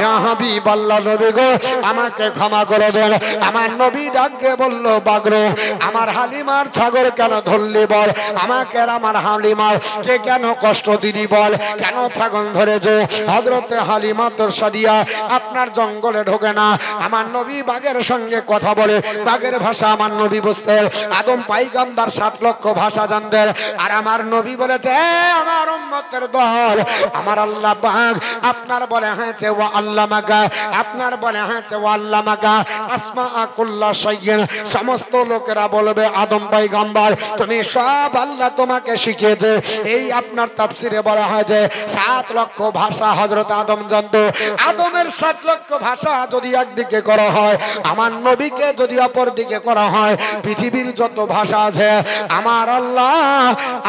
ইয়া হাবিবাল্লাহ, নবী গো আমাকে ক্ষমা করে দেন। আমার নবী ডাক দিয়ে বলল, বাঘ রে, আমার হালিমার ছাগল কেন ধরলি বল, আমাকে আর আমার হালিমার কে কেন কষ্ট দিলি বল, কেন ছাগল ধরেছো? হযরতে হালিমা তোর সাদিয়া আপনার জঙ্গলে ঢোকে না, আমার নবী বাঘের সঙ্গে কথা বলে, বাঘের ভাষা আমার নবী বুঝতেন, আদম পয়গম্বর 7 লক্ষ ভাষা জানতেন। আর আমার নবী বলেছে, আমার উম্মতের দল, আমার আল্লাহ পাক আপনার বলে হয়েছে ওয়া আল্লামাকা, আপনার বলে হয়েছে ওয়া আল্লামাকা আসমা কুল্লা শাইইন, সমস্ত লোকেরা বলবে আদম পয়গম্বর তুমি সব আল্লাহ তোমাকে শিখিয়েছে। এই আপনার তাফসিরে বলা হয় যে 7 লক্ষ ভাষা হযরত আদম জানতো। আদমের 7 লক্ষ ভাষা যদি একদিকে করা হয়, আমার নবীকে যদি অপর দিকে করা হয়, পৃথিবীর যত ভাষা আছে আমার আল্লাহ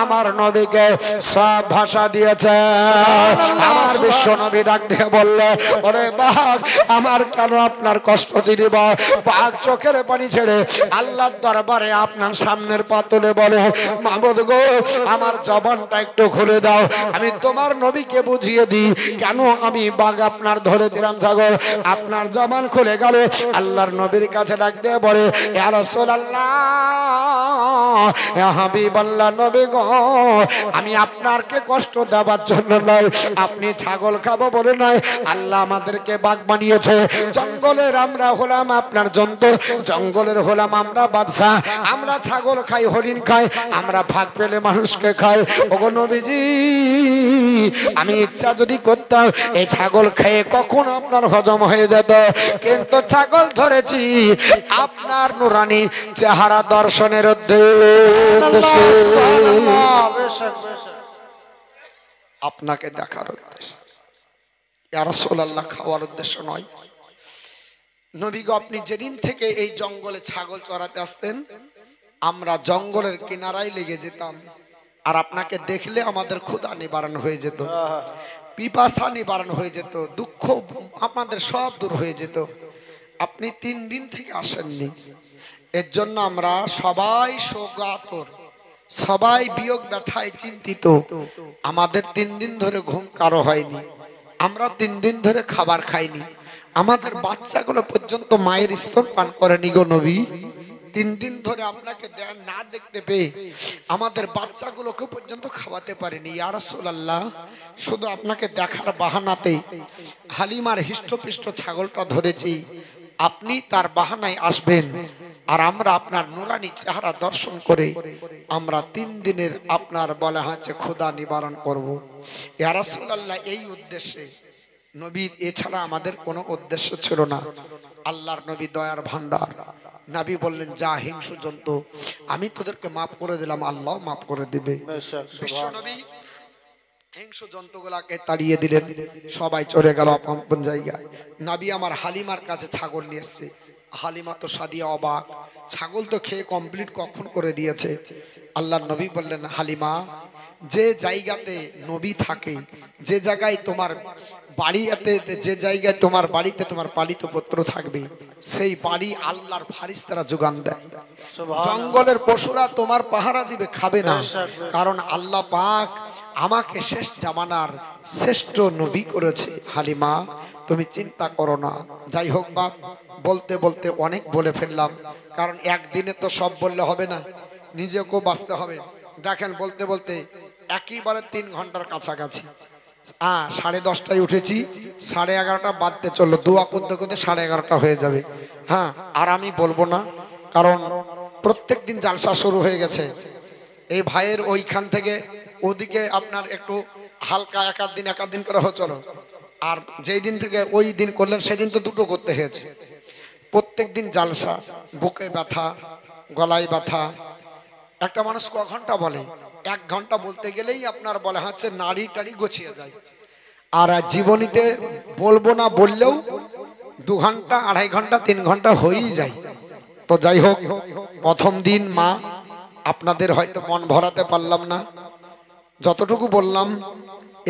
আমার নবীকে সব ভাষা দিয়েছে। আমার বিশ্ব নবী ডাক দিয়ে বলল, ওরে বাঘ আমার কেন আপনার কষ্ট দিলি বল? বাঘ চোখের পানি ছেড়ে আল্লাহর দরবারে আপনার সামনের পা তুলে বলে, মাবুদ গো আমার জবানটা একটু খুলে দাও, আমি তোমার নবীকে বুঝিয়ে দিই কেন আমি বাঘ আপনার ধরেছিলাম ছাগল। আপনার জবান খুলে গেল। আল্লাহর নবীর কাছে ডাক দিয়ে বলে, ইয়া রাসূলুল্লাহ, ইয়া হাবিবাল্লাহ, নবী গো আমি আপনারকে কষ্ট দেওয়ার জন্য নয়, আপনি ছাগল খাবো বলে নয়, আল্লাহ আমাদেরকে বাঘ বানিয়েছে। জঙ্গলের আমরা হলাম আপনার জন্তু, জঙ্গলের হলাম আমরা বাদশা, আমরা ছাগল খাই, হরিণ খাই, আমরা ভাগ পেলে মানুষকে খাই। ওগো নবীজি, আমি ইচ্ছা যদি করতাম এই ছাগল খেয়ে কখন আপনার হজম হয়ে যেত, কিন্তু ছাগল ধরেছি আপনার নুরানি চেহারা দর্শনের উদ্দেশ্যে, আপনাকে দেখার উদ্দেশ্যে, ইয়া রাসূলুল্লাহ খাওয়ার উদ্দেশ্য নয়। নবী গো আপনি যেদিন থেকে এই জঙ্গলে ছাগল চড়াতে আসতেন, আমরা জঙ্গলের কিনারায় লেগে যেতাম, আর আপনাকে দেখলে আমাদের ক্ষুধা নিবারণ হয়ে যেত, পিপাসা নিবারণ হয়ে যেত, দুঃখ আমাদের সব দূর হয়ে যেত। আপনি 3 দিন থেকে আসেননি, এর জন্য আমরা সবাই শোকাতুর, সবাই বিয়োগ ব্যথায় চিন্তিত। আমাদের 3 দিন ধরে ঘুম কারো হয়নি, আমরা 3 দিন ধরে খাবার খাইনি, আমাদের বাচ্চাগুলো পর্যন্ত মায়ের স্তন পান করেনি গো নবী। 3 দিন ধরে আপনাকে না দেখতে পেয়ে আমাদের বাচ্চাগুলোকে পর্যন্ত খাওয়াতে পারেনি। ইয়া রাসূলুল্লাহ, শুধু আপনাকে দেখার বাহানাতে হালিমার হিষ্টপিষ্ট ছাগলটা ধরেছি, আপনি তার বাহানায় আসবেন, আর আমরা আপনার নুরানি চেহারা দর্শন করে আমরা 3 দিনের আপনার বলা হয়েছে ক্ষুধা নিবারণ করব। ইয়া রাসূলুল্লাহ, এই উদ্দেশ্যে নবী, এছাড়া আমাদের কোনো উদ্দেশ্য ছিল না। আল্লাহর নবী দয়ার ভান্ডার, নবী বললেন, যা হিংস্র জন্তু আমি তোদেরকে মাফ করে দিলাম, আল্লাহ মাফ করে দিবে। বিশ্ব নবী হিংস্র জন্তুগুলাকে তাড়িয়ে দিলেন, সবাই চলে গেল আপন জায়গায়। নবী আমার হালিমার কাছে ছাগল নিয়ে এসছে, হালিমা তো সাদিয়া অবাক, ছাগল তো খেয়ে কমপ্লিট কখন করে দিয়েছে। আল্লাহর নবী বললেন, হালিমা যে জায়গাতে নবী থাকে, যে জায়গায় তোমার বাড়িতে, যে জায়গায় তোমার বাড়িতে তোমার পালিত পুত্র থাকবে, সেই বাড়ি আল্লাহর ফারিস্তারা যোগান দেয়। জঙ্গলের পশুরা তোমার পাহারা দিবে, খাবে না, কারণ আল্লাহ পাক আমাকে শেষ জামানার শ্রেষ্ঠ নবী করেছে। হালিমা তুমি চিন্তা করো না। যাই হোক বাপ, বলতে বলতে অনেক বলে ফেললাম, কারণ একদিনে তো সব বললে হবে না, নিজেকেও বাঁচতে হবে। দেখেন বলতে বলতে একেবারে 3 ঘন্টার কাছাকাছি। 10:30টায় উঠেছি, 11:30টা বাজতে চললো, দোয়া করতে করতে 11:30টা হয়ে যাবে। হ্যাঁ, আর আমি বলবো না, কারণ প্রত্যেক দিন জালসা শুরু হয়ে গেছে। এই ভাইয়ের ওইখান থেকে ওদিকে আপনার একটু হালকা এক আধ দিন করে চলো, আর যেই দিন থেকে ওই দিন করলেন সেদিন তো 2টো করতে হয়েছে। প্রত্যেক দিন জালসা, বুকে ব্যথা, গলায় ব্যথা, একটা মানুষ ক ঘন্টা বলে? 1 ঘন্টা বলতে গেলেই আপনার বলা হচ্ছে নাড়ি টাড়ি গছিয়ে যায়। আর জীবনীতে বলবো না বললেও 2 ঘন্টা 2.5 ঘন্টা 3 ঘন্টা হয়েই যায়। তো যাই হোক, প্রথম দিন মা আপনাদের হয়তো মন ভরাতে পারলাম না, যতটুকু বললাম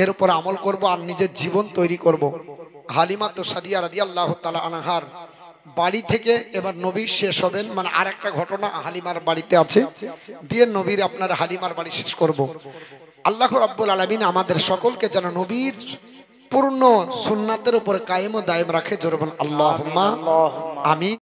এর উপর আমল করব আর নিজের জীবন তৈরি করব। হালিমা তো সাদিয়া রাদিয়াল্লাহু তাআলা আনহার বাড়ি থেকে এবার নবী শেষ হবেন, মানে আর একটা ঘটনা হালিমার বাড়িতে আছে, দিয়ে নবীর আপনার হালিমার বাড়ি শেষ করব। আল্লাহ রাব্বুল আলামিন আমাদের সকলকে যেন নবীর পূর্ণ সুন্নাতের উপর কায়েম ও দায়েম রাখে। জোরে বলুন আল্লাহুম্মা আল্লাহুম্মা আমিন।